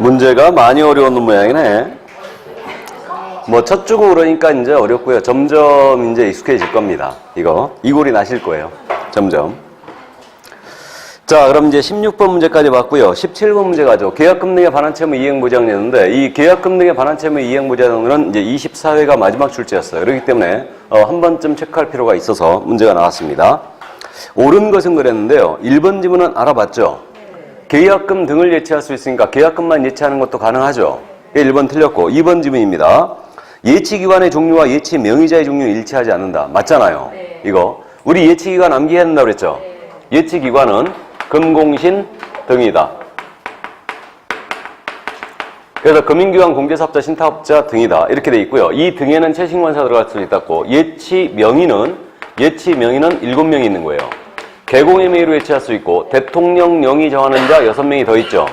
문제가 많이 어려운 모양이네. 뭐 첫 주고 그러니까 이제 어렵고요. 점점 이제 익숙해질 겁니다. 이거 이골이 나실 거예요. 점점. 자, 그럼 이제 16번 문제까지 봤고요. 17번 문제 가죠. 계약금 등의 반환채무 이행보장내는데 이 계약금 등의 반환채무 이행보장은 이제 24회가 마지막 출제였어요. 그렇기 때문에 한 번쯤 체크할 필요가 있어서 문제가 나왔습니다. 옳은 것은 그랬는데요. 1번 지문은 알아봤죠. 계약금 등을 예치할 수 있으니까 계약금만 예치하는 것도 가능하죠. 1번 틀렸고 2번 지문입니다. 예치기관의 종류와 예치 명의자의 종류는 일치하지 않는다. 맞잖아요. 네. 이거 우리 예치기관 암기해야 된다고 그랬죠. 네. 예치기관은 금공신 등이다. 그래서 금융기관, 공제사업자, 신탁업자 등이다. 이렇게 돼 있고요. 이 등에는 채식관사 들어갈 수 있다고. 예치명의는 7명이 있는 거예요. 개공의 명의로 예치할 수 있고 대통령령이 정하는 자 6명이 더 있죠.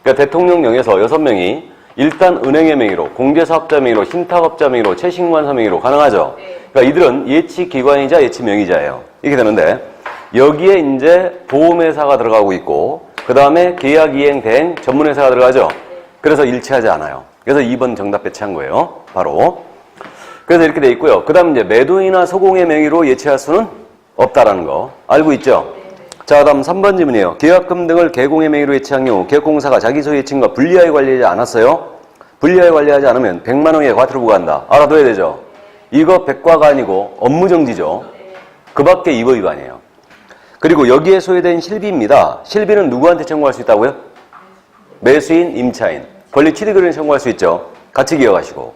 그러니까 대통령령에서 6명이 일단 은행의 명의로, 공제사업자 명의로, 신탁업자 명의로, 채식관사 명의로 가능하죠. 그러니까 이들은 예치기관이자 예치명의자예요. 이렇게 되는데 여기에 이제 보험회사가 들어가고 있고 그 다음에 계약이행, 대행, 전문회사가 들어가죠. 그래서 일치하지 않아요. 그래서 2번 정답 배치한 거예요. 바로. 그래서 이렇게 돼 있고요. 그 다음 이제 매도인이나 소공의 명의로 예치할 수는 없다라는 거 알고 있죠? 자, 다음 3번 질문이에요. 계약금 등을 계공의 명의로 예치한 경우 계약공사가 자기 소유 예치인과 분리하여 관리하지 않았어요? 분리하여 관리하지 않으면 100만 원의 과태료 부과한다. 알아둬야 되죠? 이거 백과가 아니고 업무정지죠. 그 밖에 위법 위반이에요. 그리고 여기에 소유된 실비입니다. 실비는 누구한테 청구할 수 있다고요? 매수인, 임차인. 권리 취득의뢰인 청구할 수 있죠. 같이 기억하시고.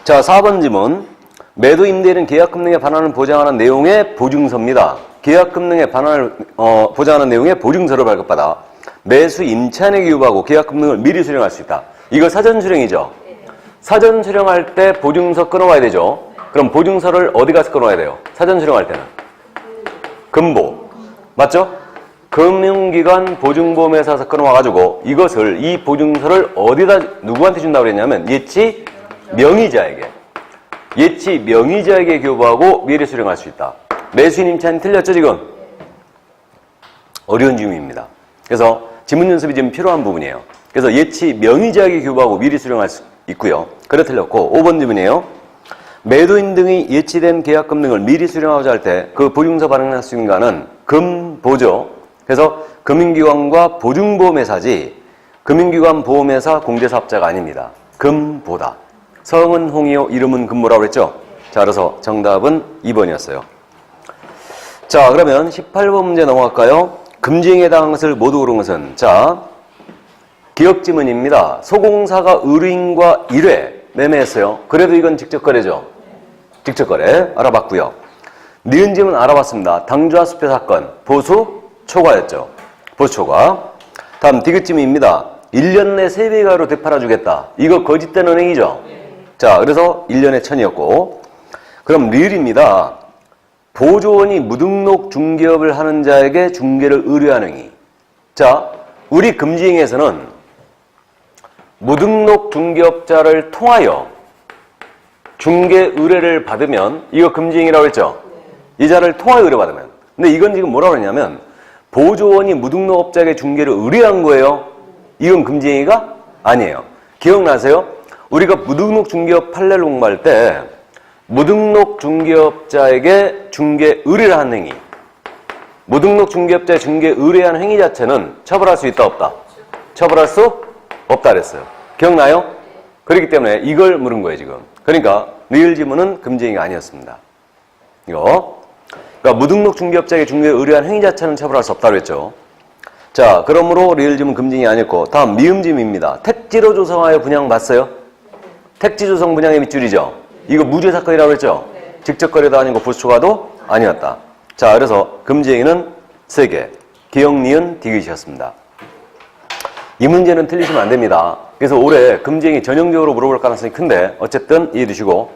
자, 4번 질문. 매도 임대인은 계약금 등의 반환을 보장하는 내용의 보증서입니다. 계약금 등의 반환을 보장하는 내용의 보증서를 발급받아 매수 임차인에게 유보하고 계약금 등을 미리 수령할 수 있다. 이거 사전 수령이죠. 사전 수령할 때 보증서 끊어와야 되죠. 그럼 보증서를 어디 가서 끊어와야 돼요? 사전 수령할 때는 금보. 맞죠? 금융기관 보증보험회사에서 끊어와가지고 이것을, 이 보증서를 어디다, 누구한테 준다고 그랬냐면 예치 명의자에게. 예치 명의자에게 교부하고 미리 수령할 수 있다. 매수인 임차인 틀렸죠, 지금? 어려운 질문입니다. 그래서 지문 연습이 지금 필요한 부분이에요. 그래서 예치 명의자에게 교부하고 미리 수령할 수 있고요. 그래 틀렸고, 5번 질문이에요. 매도인 등이 예치된 계약금 등을 미리 수령하고자 할 때 그 보증서 발행할 수 있는 가는 금보죠. 그래서 금융기관과 보증보험회사지 금융기관 보험회사 공제사업자가 아닙니다. 금보다. 성은 홍이요, 이름은 금보라고 그랬죠? 자, 그래서 정답은 2번이었어요. 자, 그러면 18번 문제 넘어갈까요? 금지행위에 해당한 것을 모두 고른 것은, 자, 기억지문입니다. 소공사가 의뢰인과 1회 매매했어요. 그래도 이건 직접거래죠. 직접거래 알아봤고요. 니은지문 알아봤습니다. 당주와 수표 사건, 보수 초과였죠. 보수 초과. 다음 디귿지문입니다. 1년 내 3배 이하로 되팔아주겠다. 이거 거짓된 은행이죠. 자, 그래서 1년에 1000이었고, 그럼 리을입니다. 보조원이 무등록 중개업을 하는 자에게 중개를 의뢰하는 행위. 자, 우리 금지행위에서는 무등록 중개업자를 통하여 중개 의뢰를 받으면 이거 금지행위라고 했죠? 이자를 통하여 의뢰받으면. 근데 이건 지금 뭐라고 했냐면 보조원이 무등록업자에게 중개를 의뢰한 거예요. 이건 금지행위가 아니에요. 기억나세요? 우리가 무등록 중개업 판례를 공부할 때 무등록 중개업자에게 중개 의뢰를 하는 행위, 무등록 중개업자의 중개 의뢰한 행위 자체는 처벌할 수 있다 없다? 처벌할 수 없다 그랬어요. 기억나요? 그렇기 때문에 이걸 물은 거예요 지금. 그러니까 리을 지문은 금지행위가 아니었습니다. 이거. 그러니까 무등록 중개업자에게 중개 의뢰한 행위 자체는 처벌할 수 없다고 했죠. 자, 그러므로 리을 지문 금지행위 아니었고, 다음 미음 지문입니다. 택지로 조성하여 분양 봤어요? 택지 조성 분양의 밑줄이죠. 이거 무죄 사건이라고 했죠. 직접 거래도 아니고 보수초과도 아니었다. 자, 그래서 금지행위는 3개. 기억, 니은, 디귿이었습니다. 이 문제는 틀리시면 안 됩니다. 그래서 올해 금지행위 전형적으로 물어볼 가능성이 큰데 어쨌든 이해해 두시고,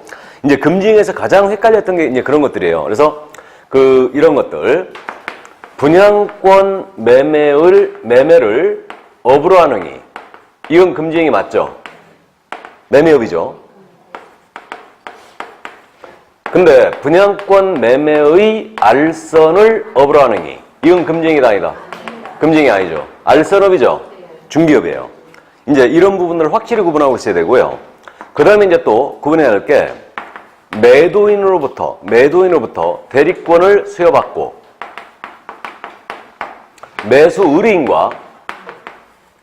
이제 금지행위에서 가장 헷갈렸던 게 이제 그런 것들이에요. 그래서 이런 것들, 분양권 매매를 업으로 하는 행위, 이건 금지행위 맞죠? 매매업이죠. 근데 분양권 매매의 알선을 업으로 하는 행위, 이건 금지행위다 아니다? 금지행위 아니죠. 알선업이죠. 중개업이에요. 이제 이런 부분들을 확실히 구분하고 있어야 되고요. 그 다음에 이제 또 구분해야 할 게 매도인으로부터 대리권을 수여받고 매수 의뢰인과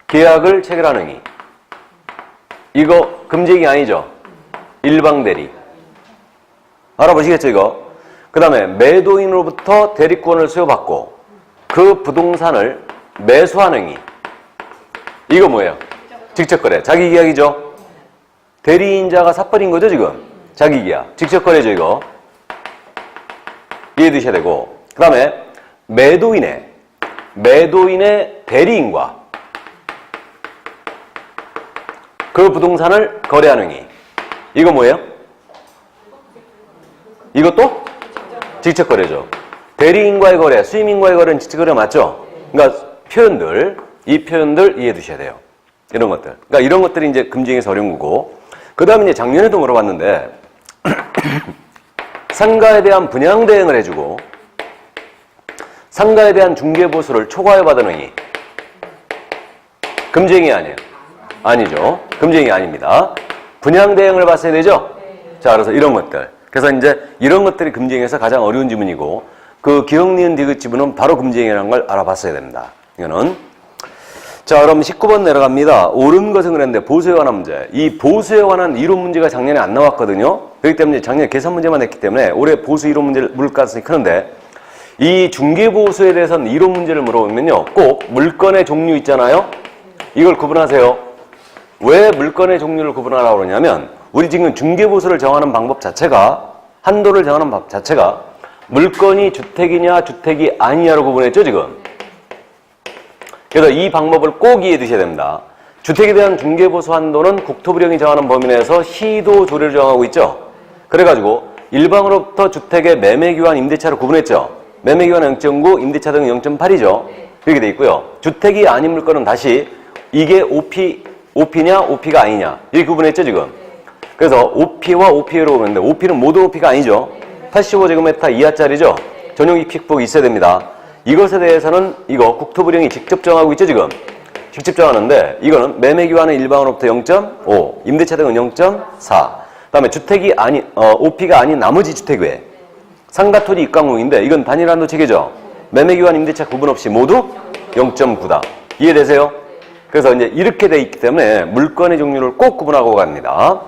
계약을 체결하는 행위. 이거 금지행위 아니죠? 일방대리. 알아보시겠죠, 이거? 그 다음에 매도인으로부터 대리권을 수여받고 그 부동산을 매수하는 행위. 이거 뭐예요? 직접거래. 자기계약이죠? 대리인자가 사버린 거죠, 지금? 자기계약. 직접거래죠, 이거. 이해해 두셔야 되고. 그 다음에 매도인의 대리인과 그 부동산을 거래하는 행위. 이거 뭐예요? 이것도 직접거래죠. 대리인과의 거래, 수임인과의 거래는 직접거래 맞죠? 그러니까 이 표현들 이해해 두셔야 돼요. 이런 것들. 그러니까 이런 것들이 이제 금지행위에서 어려운 거고. 그 다음에 이제 작년에도 물어봤는데, 상가에 대한 분양 대행을 해주고, 상가에 대한 중개보수를 초과해받은 행위. 금지행위 아니에요? 아니죠. 금지행위 아닙니다. 분양 대행을 봤어야 되죠? 자, 그래서 이런 것들. 그래서 이제 이런 것들이 금지행위에서 가장 어려운 지문이고, 그 기억, 니은, 디귿 지문은 바로 금지행위라는 걸 알아봤어야 됩니다. 이거는. 자, 그럼 19번 내려갑니다. 옳은 것은 그랬는데 보수에 관한 문제. 이 보수에 관한 이론 문제가 작년에 안 나왔거든요. 그렇기 때문에 작년에 계산 문제만 했기 때문에 올해 보수 이론 문제를 물을 가능성이 크는데, 이 중개보수에 대해서는 이론 문제를 물어보면요, 꼭 물건의 종류 있잖아요. 이걸 구분하세요. 왜 물건의 종류를 구분하라고 그러냐면, 우리 지금 중개보수를 정하는 방법 자체가, 한도를 정하는 방법 자체가 물건이 주택이냐 주택이 아니냐로 구분했죠, 지금. 그래서 이 방법을 꼭 이해해 두셔야 됩니다. 주택에 대한 중개보수 한도는 국토부령이 정하는 범위 내에서 시도 조례를 정하고 있죠. 그래가지고 일방으로부터 주택의 매매기한 임대차를 구분했죠. 매매기한 0.9, 임대차 등은 0.8이죠. 이렇게 돼 있고요. 주택이 아닌 물건은 다시 이게 OP냐 OP가 아니냐 이렇게 구분했죠, 지금. 그래서 OP와 OP로 보는데 OP는 모든 OP가 아니죠. 85제곱미터 이하짜리죠. 전용 입식법이 있어야 됩니다. 이것에 대해서는 이거 국토부령이 직접 정하고 있죠, 지금. 직접 정하는데 이거는 매매기한은 일방으로부터 0.5, 임대차 등은 0.4. 그다음에 주택이 아닌 OP가 아닌 나머지 주택 외 상가토지 입강공인데 이건 단일 한도 체계죠. 매매기한 임대차 구분 없이 모두 0.9다. 이해되세요? 그래서 이제 이렇게 돼 있기 때문에 물건의 종류를 꼭 구분하고 갑니다.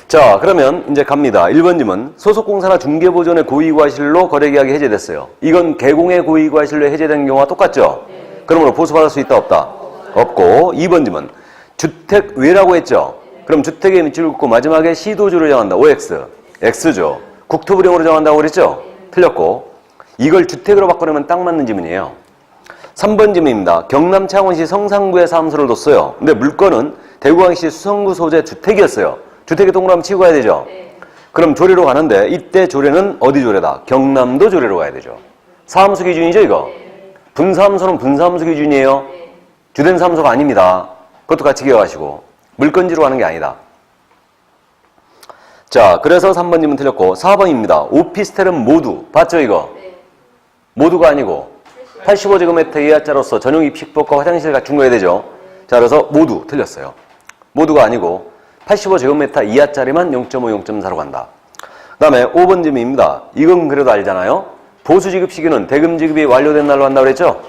자, 그러면 이제 갑니다. 1번 질문. 소속공사나 중개보존의 고의과실로 거래계약이 해제됐어요. 이건 개공의 고의과실로 해제된 경우와 똑같죠? 그러므로 보수받을 수 있다, 없다? 없고. 2번 질문. 주택 외라고 했죠? 그럼 주택의 밑줄을 긋고 마지막에 시도주를 정한다. OX. X죠. 국토부령으로 정한다고 그랬죠? 틀렸고. 이걸 주택으로 바꾸려면 딱 맞는 지문이에요. 3번 질문입니다. 경남 창원시 성산구에 사무소를 뒀어요. 근데 물건은 대구광역시 수성구 소재 주택이었어요. 주택에 동그라미 치고 가야 되죠? 그럼 조례로 가는데 이때 조례는 어디 조례다? 경남도 조례로 가야 되죠. 사무소 기준이죠, 이거? 분사무소는 분사무소 기준이에요. 주된 사무소가 아닙니다. 그것도 같이 기억하시고. 물건지로 가는 게 아니다. 자, 그래서 3번님은 틀렸고 4번입니다. 오피스텔은 모두. 봤죠, 이거? 모두가 아니고 85제곱미터 이하자로서 전용 입식법과 화장실 갖춘 거야 되죠? 자, 그래서 모두 틀렸어요. 모두가 아니고 85제곱미터 이하짜리만 0.5, 0.4로 간다. 그 다음에 5번 질문입니다. 이건 그래도 알잖아요. 보수지급 시기는 대금지급이 완료된 날로 한다고 그랬죠?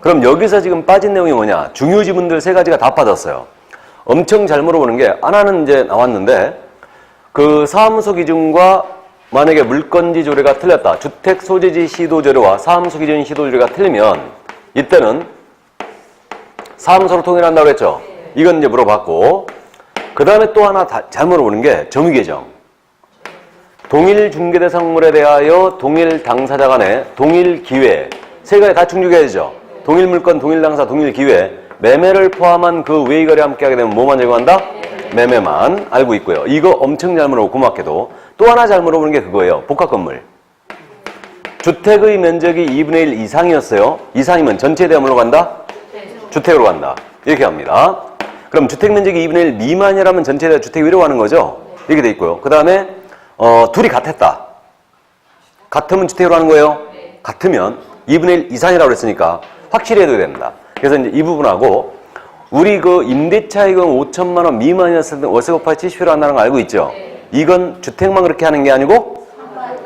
그럼 여기서 지금 빠진 내용이 뭐냐? 중요 지문들 3가지가 다 빠졌어요. 엄청 잘 물어보는 게 하나는 이제 나왔는데 그 사무소 기준과 만약에 물건지 조례가 틀렸다. 주택 소재지 시도 조례와 사무소 기준 시도 조례가 틀리면 이때는 사무소로 통일한다고 그랬죠? 이건 이제 물어봤고 그 다음에 또 하나 잘 물어보는 게 정의개정. 동일 중개대상물에 대하여 동일 당사자 간의 동일 기회 3가지 다 충족해야 되죠. 동일 물건, 동일 당사, 동일 기회 매매를 포함한 그 외의 거래 함께 하게 되면 뭐만 적용한다? 매매만 알고 있고요. 이거 엄청 잘 물어보고 고맙게도 또 하나 잘 물어보는 게 그거예요. 복합건물. 주택의 면적이 2분의 1 이상이었어요. 이상이면 전체에 대한 뭘로 간다? 주택으로 간다. 이렇게 합니다. 그럼 주택 면적이 2분의 1 미만이라면 전체에 대한 주택 위로 가는 거죠. 이렇게 돼 있고요. 그 다음에 둘이 같았다. 같으면 주택으로 하는 거예요. 같으면 2분의 1 이상이라고 그랬으니까 확실히 해둬야 됩니다. 그래서 이제 이 부분하고 우리 그 임대차익은 5천만 원 미만이었을 때 월세 곱하기 70% 한다는 거 알고 있죠? 이건 주택만 그렇게 하는 게 아니고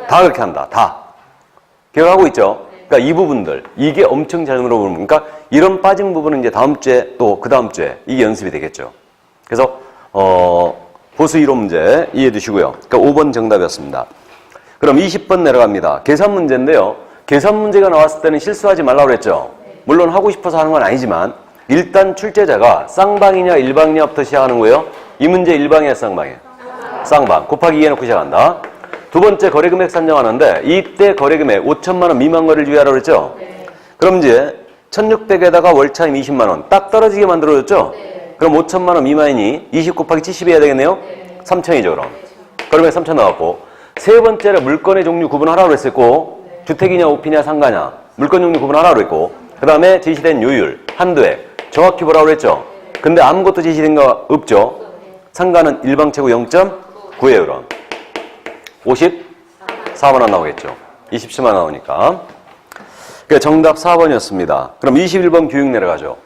다 그렇게 한다. 다. 기억하고 있죠? 그러니까 이 부분들, 이게 엄청 잘 물어보는, 그러니까 이런 빠진 부분은 이제 다음 주에 또 그 다음 주에 이게 연습이 되겠죠. 그래서 보수 이론 문제 이해해 두시고요. 그러니까 5번 정답이었습니다. 그럼 20번 내려갑니다. 계산 문제인데요. 계산 문제가 나왔을 때는 실수하지 말라고 그랬죠. 물론 하고 싶어서 하는 건 아니지만 일단 출제자가 쌍방이냐 일방이냐부터 시작하는 거예요. 이 문제 일방이야 쌍방이야? 쌍방. 곱하기 2 해놓고 시작한다. 두 번째 거래금액 산정하는데 이때 거래금액 5천만 원 미만 거래를 유의하라고 그랬죠? 그럼 이제 1600에다가 월차임 20만 원 딱 떨어지게 만들어줬죠? 그럼 5천만 원 미만이니 20 곱하기 70 해야 되겠네요? 3천이죠 그럼. 거래금액 3천 나왔고 세 번째로 물건의 종류 구분하라고 그랬었고 주택이냐 오피냐 상가냐 물건 종류 구분하라고 그랬고 그 다음에 제시된 요율 한도액 정확히 보라고 그랬죠? 근데 아무것도 제시된 거 없죠? 상가는 일방채고 0.9예요 그럼. 54만 원 나오겠죠. 27만 원 나오니까. 그러니까 정답 4번이었습니다. 그럼 21번 교육 내려가죠.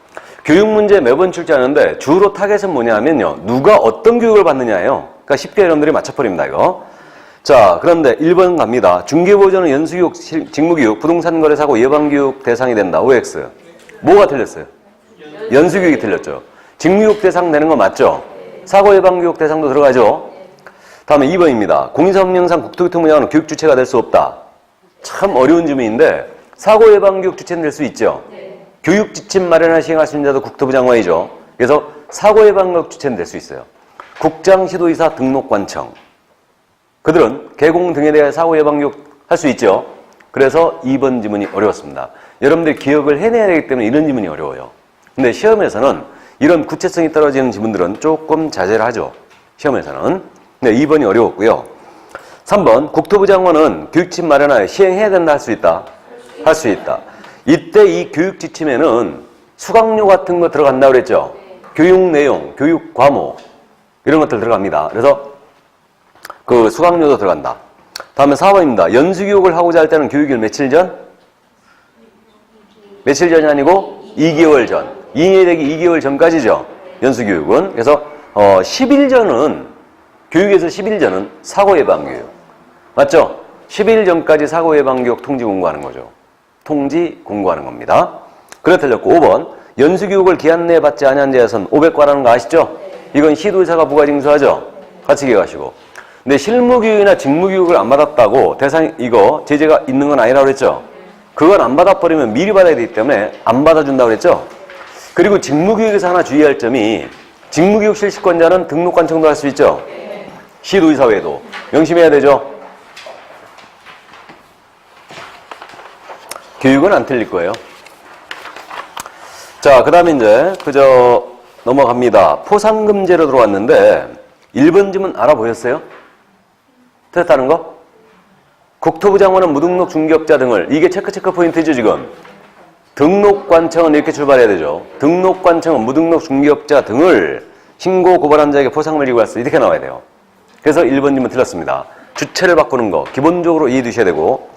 교육 문제 매번 출제하는데 주로 타겟은 뭐냐면요. 누가 어떤 교육을 받느냐예요. 그러니까 쉽게 여러분들이 맞춰버립니다. 이거. 자, 그런데 1번 갑니다. 중개보조는 연수교육, 직무교육, 부동산거래사고 예방교육 대상이 된다. OX. 뭐가 틀렸어요? 연수교육이 틀렸죠. 직무교육 대상 되는 거 맞죠? 사고예방교육 대상도 들어가죠. 다음에 2번입니다. 공인사업령상 국토교통부장은 교육 주체가 될 수 없다. 참 어려운 질문인데 사고예방교육 주체는 될 수 있죠. 교육 지침 마련할 시행할 수 있는 자도 국토부 장관이죠. 그래서 사고예방교육 주체는 될 수 있어요. 국장, 시도의사, 등록관청. 그들은 개공 등에 대해 사고예방교육 할 수 있죠. 그래서 2번 지문이 어려웠습니다. 여러분들이 기억을 해내야 되기 때문에 이런 지문이 어려워요. 근데 시험에서는 이런 구체성이 떨어지는 지문들은 조금 자제를 하죠. 시험에서는. 네, 2번이 어려웠고요. 3번 국토부 장관은 교육지침 마련하여 시행해야 된다 할 수 있다. 할 수 있다. 이때 이 교육 지침에는 수강료 같은 거 들어간다고 그랬죠. 교육 내용, 교육 과목 이런 것들 들어갑니다. 그래서 그 수강료도 들어간다. 다음에 4번입니다. 연수교육을 하고자 할 때는 교육일 며칠 전? 며칠 전이 아니고 2개월 전. 2년이 되기 2개월 전까지죠. 연수교육은. 그래서 10일 전은 교육에서 10일 전은 사고예방교육. 맞죠? 10일 전까지 사고예방교육 통지 공고하는 거죠. 통지 공고하는 겁니다. 그래 틀렸고 5번 연수교육을 기한 내에 받지 아니한 자에선 500과라는 거 아시죠? 이건 시도의사가 부가징수하죠? 같이 기억하시고. 근데 실무교육이나 직무교육을 안 받았다고 대상 이거 제재가 있는 건 아니라고 그랬죠? 그건 안 받아버리면 미리 받아야 되기 때문에 안 받아준다고 그랬죠? 그리고 직무교육에서 하나 주의할 점이 직무교육 실시권자는 등록관청도 할 수 있죠? 시도의사 외에도 명심해야 되죠. 교육은 안 틀릴 거예요. 자, 그 다음에 이제 그저 넘어갑니다. 포상금제로 들어왔는데 1번 지문 알아보셨어요? 틀렸다는 거? 국토부 장관은 무등록 중개업자 등을 이게 체크 포인트죠 지금. 등록관청은 이렇게 출발해야 되죠. 등록관청은 무등록 중개업자 등을 신고 고발한 자에게 포상금을 지급할 수 이렇게 나와야 돼요. 그래서 1번 질문 틀렸습니다. 주체를 바꾸는 거 기본적으로 이해해 두셔야 되고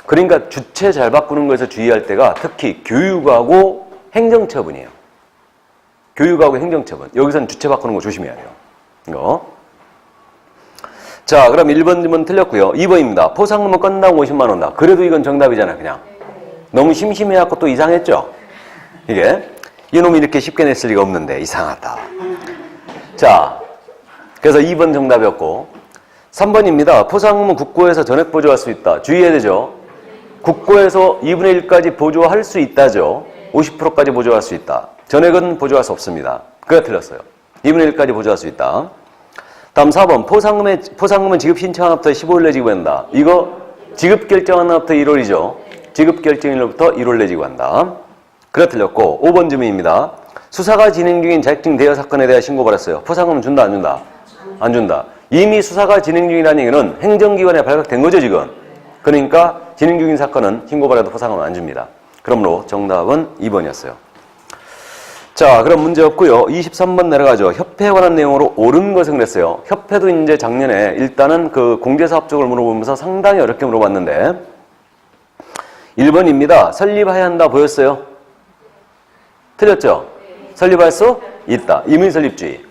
그러니까 주체 잘 바꾸는 거에서 주의할 때가 특히 교육하고 행정처분이에요. 교육하고 행정처분. 여기서는 주체 바꾸는 거 조심해야 돼요. 이거. 자, 그럼 1번 질문 틀렸고요. 2번입니다. 포상금은 건당 50만 원다. 그래도 이건 정답이잖아요. 그냥. 너무 심심해갖고 또 이상했죠? 이게. 이놈이 이렇게 쉽게 냈을 리가 없는데 이상하다. 자, 그래서 2번 정답이었고 3번입니다. 포상금은 국고에서 전액 보조할 수 있다. 주의해야 되죠. 국고에서 2분의 1까지 보조할 수 있다죠. 50%까지 보조할 수 있다. 전액은 보조할 수 없습니다. 그가 틀렸어요. 2분의 1까지 보조할 수 있다. 다음 4번 포상금은 지급 신청한 날부터 15일 내 지급한다. 이거 지급 결정한 날부터 1월이죠. 지급 결정일로부터 1월 내 지급한다. 그가 틀렸고 5번 질문입니다. 수사가 진행 중인 자격증 대여 사건에 대해 신고받았어요. 포상금은 준다 안 준다? 안 준다. 이미 수사가 진행 중이라는 얘기는 행정기관에 발각된 거죠 지금. 그러니까 진행 중인 사건은 신고받아도 포상금은 안 줍니다. 그러므로 정답은 2번이었어요. 자, 그럼 문제 없고요. 23번 내려가죠. 협회에 관한 내용으로 옳은 것을 그랬어요. 협회도 이제 작년에 일단은 그 공제사업 쪽을 물어보면서 상당히 어렵게 물어봤는데 1번입니다. 설립해야 한다 보였어요? 틀렸죠? 설립할 수 있다. 임의 설립주의.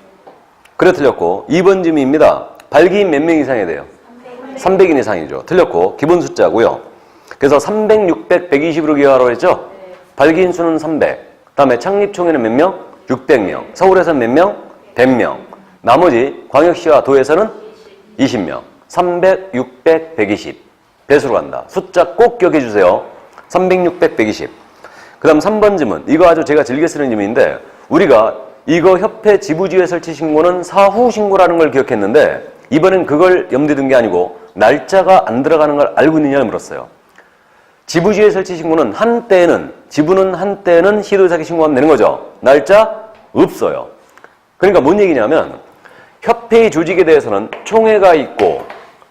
그래 틀렸고 2번 질문입니다. 발기인 몇 명 이상이 돼요? 300인 이상이죠. 틀렸고 기본 숫자고요. 그래서 300, 600, 120으로 기하라고 했죠? 발기인 수는 300. 다음에 창립총회는 몇 명? 600명. 서울에서는 몇 명? 100명. 나머지 광역시와 도에서는 20명. 300, 600, 120. 배수로 간다. 숫자 꼭 기억해 주세요. 300, 600, 120. 그 다음 3번 질문. 이거 아주 제가 즐겨 쓰는 질문인데 우리가 이거 협회 지부지회 설치 신고는 사후 신고라는 걸 기억했는데 이번엔 그걸 염두에 둔 게 아니고 날짜가 안 들어가는 걸 알고 있느냐를 물었어요. 지부지회 설치 신고는 한때는 지부는 한때는 시도의사에게 신고하면 되는 거죠. 날짜 없어요. 그러니까 뭔 얘기냐면 협회의 조직에 대해서는 총회가 있고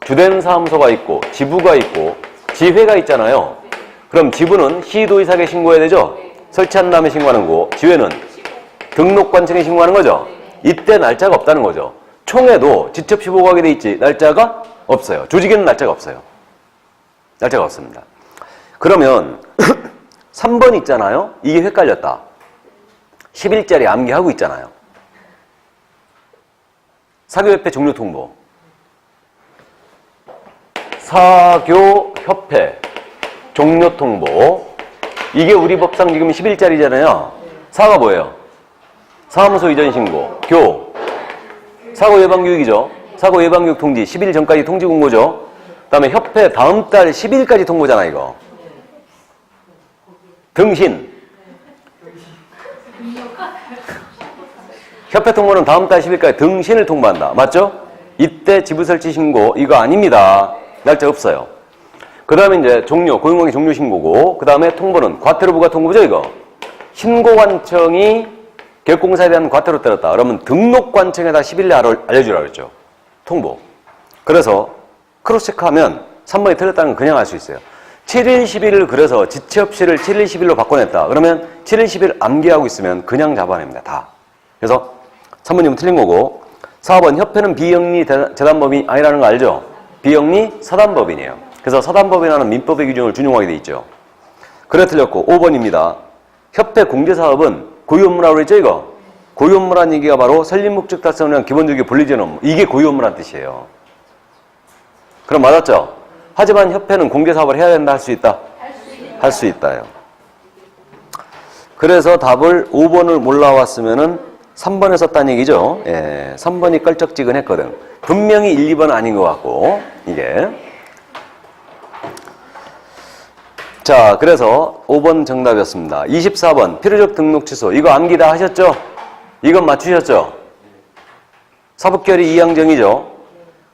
주된 사무소가 있고 지부가 있고 지회가 있잖아요. 그럼 지부는 시도의사에게 신고해야 되죠. 설치한 다음에 신고하는 거고 지회는 등록관청에 신고하는 거죠. 이때 날짜가 없다는 거죠. 총회도 지첩시 보고하게 돼 있지 날짜가 없어요. 조직에는 날짜가 없어요. 날짜가 없습니다. 그러면 3번 있잖아요. 이게 헷갈렸다. 10일짜리 암기하고 있잖아요. 사교협회 종료 통보. 사교협회 종료 통보. 이게 우리 법상 지금 10일짜리잖아요. 사가 뭐예요? 사무소 이전 신고. 교. 사고 예방교육이죠. 사고 예방교육 통지. 10일 전까지 통지 공고죠. 그 다음에 협회 다음 달 10일까지 통보잖아, 이거. 등신. 협회 통보는 다음 달 10일까지 등신을 통보한다. 맞죠? 이때 지부설치 신고 이거 아닙니다. 날짜 없어요. 그 다음에 이제 종료, 고용관계 종료 신고고 그 다음에 통보는 과태료부가 통보죠, 이거. 신고관청이 계획공사에 대한 과태료 때렸다. 그러면 등록관청에다 10일 내에 알려주라고 그랬죠. 통보. 그래서 크로스체크하면 3번이 틀렸다는 건 그냥 알 수 있어요. 7일, 10일을 그래서 지체없이를 7일, 10일로 바꿔냈다. 그러면 7일, 10일 암기하고 있으면 그냥 잡아냅니다. 다. 그래서 3번이면 틀린 거고 4번 협회는 비영리 재단법인이 아니라는 거 알죠? 비영리 사단법인이에요. 그래서 사단법인이라는 민법의 규정을 준용하게 돼 있죠. 그래 틀렸고 5번입니다. 협회 공제사업은 고유 업무라고 그랬죠, 이거? 고유 업무라는 얘기가 바로 설립 목적 달성을 위한 기본적인 분리된 업무. 이게 고유 업무라는 뜻이에요. 그럼 맞았죠? 하지만 협회는 공제사업을 해야 된다, 할 수 있다? 할 수 있다요. 그래서 답을 5번을 몰라왔으면은 3번에 썼다는 얘기죠. 예, 3번이 껄쩍지근했거든. 분명히 1, 2번은 아닌 것 같고, 이게. 자, 그래서 5번 정답이었습니다. 24번 필요적 등록 취소. 이거 암기 다 하셨죠? 이건 맞추셨죠? 사법결의 이항정이죠.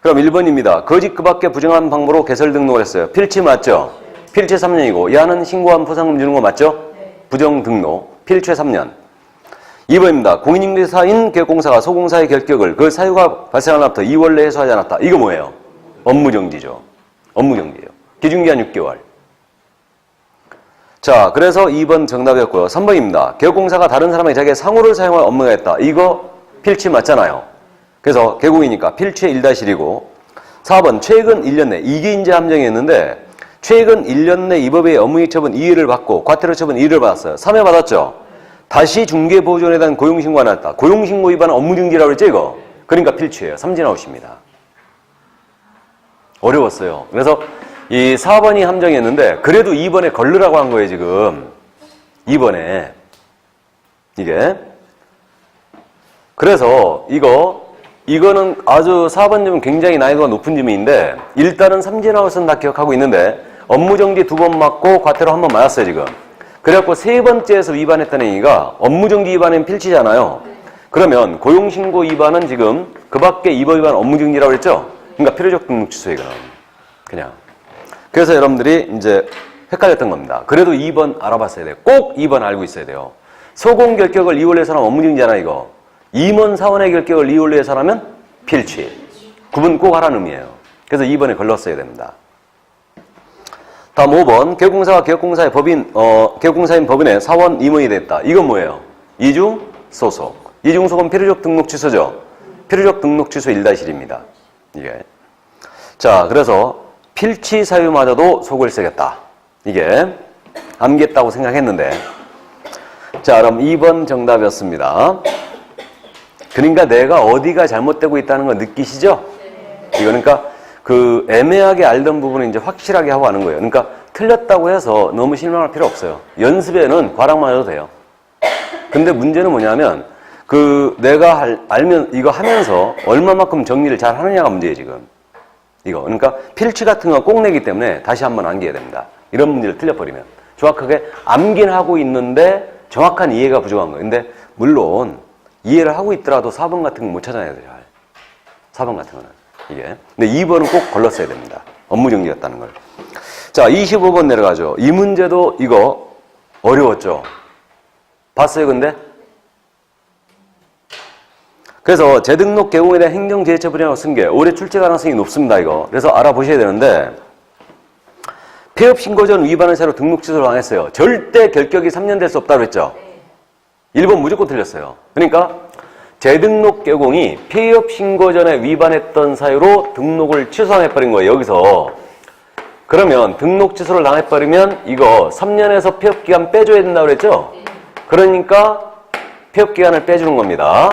그럼 1번입니다. 거짓 그 밖에 부정한 방법으로 개설 등록을 했어요. 필치 맞죠? 필치 3년이고 야는 신고한 포상금 주는 거 맞죠? 부정 등록. 필치 3년. 2번입니다. 공인중개사인 계획공사가 소공사의 결격을 그 사유가 발생한 날부터 2월 내에 해소하지 않았다. 이거 뭐예요? 업무정지죠. 업무정지예요. 기준기한 6개월. 자, 그래서 2번 정답이었고요. 3번입니다. 계획공사가 다른 사람에게 자기의 상호를 사용할 업무가 있다. 이거 필치 맞잖아요. 그래서 계곡이니까 필치의 1-1이고 4번 최근 1년 내 이게 이제 함정이었는데 최근 1년 내 이 법의 업무이익 처분 2회를 받고 과태료 처분 2회를 받았어요. 3회 받았죠. 다시 중개보조원에 대한 고용신고가 나왔다. 고용신고 위반은 업무정지라고 그랬죠, 이거? 그러니까 필치예요. 삼진아웃입니다. 어려웠어요. 그래서 이 4번이 함정이었는데 그래도 2번에 걸르라고 한 거예요, 지금. 2번에. 이게. 그래서 이거는 아주 4번 점은 굉장히 난이도가 높은 점인데 일단은 삼진아웃은 다 기억하고 있는데 업무정지 2번 맞고 과태료 1번 맞았어요, 지금. 그래갖고 3번째에서 위반했다는 얘기가 업무정지 위반은 필치잖아요. 그러면 고용신고 위반은 지금 그 밖에 2번 위반 업무정지라고 했죠? 그러니까 필요적 등록 취소에 그냥. 그래서 여러분들이 이제 헷갈렸던 겁니다. 그래도 2번 알아봤어야 돼요. 꼭 2번 알고 있어야 돼요. 소공 결격을 2월 내에 사람 업무정지잖아, 이거. 임원 사원의 결격을 2월 내에 사람은 필취. 구분 꼭 하라는 의미예요. 그래서 2번에 걸렀어야 됩니다. 다음 5번. 계획공사가 계획공사의 계획공사인 법인의 사원 임원이 됐다. 이건 뭐예요? 이중 소속. 이중 소속은 필요적 등록 취소죠. 필요적 등록 취소 1-1입니다. 이게. 자, 그래서 필치 사유마저도 속을 쓰겠다. 이게 암기했다고 생각했는데 자, 그럼 2번 정답이었습니다. 그러니까 내가 어디가 잘못되고 있다는 거 느끼시죠? 이거 그러니까 그 애매하게 알던 부분을 이제 확실하게 하고 하는 거예요. 그러니까 틀렸다고 해서 너무 실망할 필요 없어요. 연습에는 과락만 해도 돼요. 근데 문제는 뭐냐면 그 내가 알면 이거 하면서 얼마만큼 정리를 잘 하느냐가 문제예요, 지금. 이거. 그러니까 필치 같은 거 꼭 내기 때문에 다시 한번 암기해야 됩니다. 이런 문제를 틀려버리면. 정확하게 암기는 하고 있는데 정확한 이해가 부족한 거예요. 근데 물론 이해를 하고 있더라도 4번 같은 거 못 찾아내야 돼요. 4번 같은 거는. 이게. 근데 2번은 꼭 걸렀어야 됩니다. 업무 정리였다는 걸. 자, 25번 내려가죠. 이 문제도 이거 어려웠죠. 봤어요, 근데? 그래서 재등록 개공에 대한 행정제재처분이라고 쓴 게 올해 출제 가능성이 높습니다, 이거. 그래서 알아보셔야 되는데, 폐업 신고 전 위반한 사유로 등록 취소를 당했어요. 절대 결격이 3년 될 수 없다고 그랬죠? 1번 무조건 틀렸어요. 그러니까 재등록 개공이 폐업 신고 전에 위반했던 사유로 등록을 취소해버린 거예요, 여기서. 그러면 등록 취소를 당해버리면 이거 3년에서 폐업기간 빼줘야 된다고 그랬죠? 그러니까 폐업기간을 빼주는 겁니다.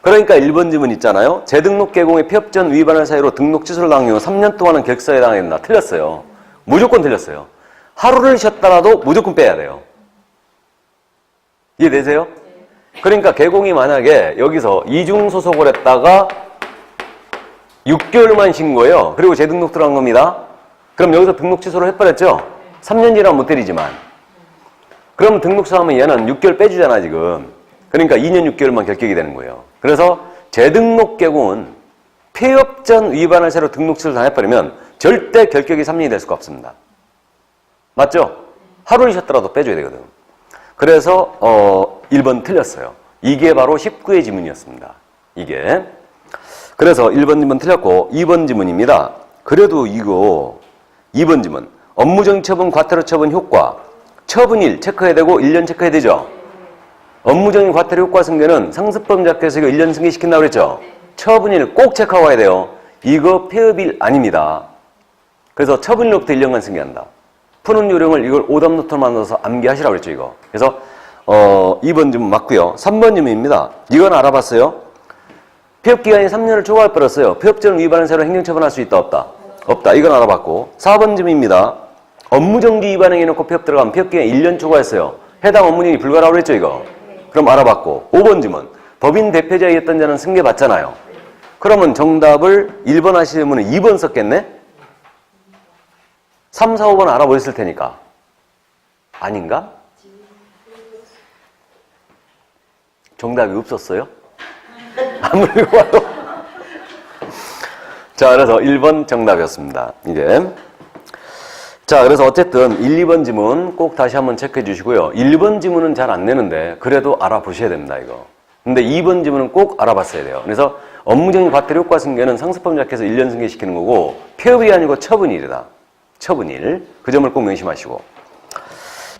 그러니까 1번 지문 있잖아요. 재등록 개공의 폐업 전 위반할 사유로 등록 취소를 당한 경우 3년 동안은 객사에 당해야 된다. 틀렸어요. 무조건 틀렸어요. 하루를 쉬었다라도 무조건 빼야 돼요. 이해되세요? 그러니까 개공이 만약에 여기서 이중소속을 했다가 6개월만 쉰 거예요. 그리고 재등록 들어간 겁니다. 그럼 여기서 등록 취소를 해버렸죠? 3년 지나면 못 때리지만. 그럼 등록 취소하면 얘는 6개월 빼주잖아, 지금. 그러니까 2년 6개월만 결격이 되는 거예요. 그래서 재등록 개공은 폐업 전 위반할 사유로 등록 취소를 당해버리면 절대 결격이 3년이 될 수가 없습니다. 맞죠? 하루를 쉬었더라도 빼줘야 되거든. 그래서 1번 틀렸어요. 이게 바로 19의 지문이었습니다. 이게. 그래서 1번 지문 틀렸고 2번 지문입니다. 그래도 이거 2번 지문. 업무정지 처분, 과태료 처분 효과. 처분일 체크해야 되고 1년 체크해야 되죠. 업무정지 과태료 효과 승계는 상습범자께서 이거 1년 승계시킨다고 그랬죠. 처분일 꼭 체크하고 가야 돼요. 이거 폐업일 아닙니다. 그래서 처분일로부터 1년간 승계한다. 푸는 요령을 이걸 오답노트로 만들어서 암기하시라고 그랬죠, 이거. 그래서 2번 지문 맞고요. 3번 지문입니다. 이건 알아봤어요? 폐업기간이 3년을 초과해버렸어요. 폐업전 위반한 사유로 행정처분할 수 있다, 없다? 없다. 이건 알아봤고. 4번 지문입니다. 업무정지 위반 행위해놓고 폐업 들어가면 폐업기간이 1년 초과했어요. 해당 업무인이 불가라고 그랬죠, 이거. 그럼 알아봤고. 5번 지문. 법인 대표자이었던 자는 승계받잖아요. 그러면 정답을 1번 하시려면 2번 썼겠네? 3, 4, 5번 알아보셨을 테니까. 아닌가? 정답이 없었어요? 아무리 봐도. 자, 그래서 1번 정답이었습니다. 이게. 자, 그래서 어쨌든 1, 2번 지문 꼭 다시 한번 체크해 주시고요. 1번 지문은 잘 안 내는데 그래도 알아보셔야 됩니다, 이거. 근데 2번 지문은 꼭 알아봤어야 돼요. 그래서 업무정지 과태료 효과 승계는 상습범자께서 1년 승계시키는 거고 폐업이 아니고 처분일이다. 처분일. 그 점을 꼭 명심하시고.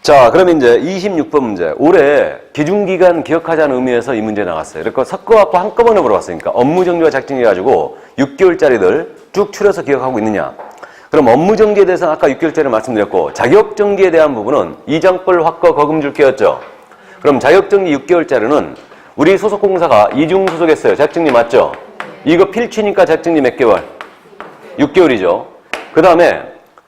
자, 그럼 이제 26번 문제. 올해 기준기간 기억하자는 의미에서 이 문제 나갔어요. 그러니까 섞어갖고 한꺼번에 물어봤으니까 업무정지와 작정해 가지고 6개월짜리들 쭉 추려서 기억하고 있느냐. 그럼 업무정지에 대해서는 아까 6개월짜리 말씀드렸고 자격정지에 대한 부분은 이장벌 확거 거금 줄게였죠. 그럼 자격정지 6개월짜리는 우리 소속공사가 이중소속했어요. 자격정지 맞죠? 이거 필치니까 자격정지 몇 개월? 6개월이죠. 그 다음에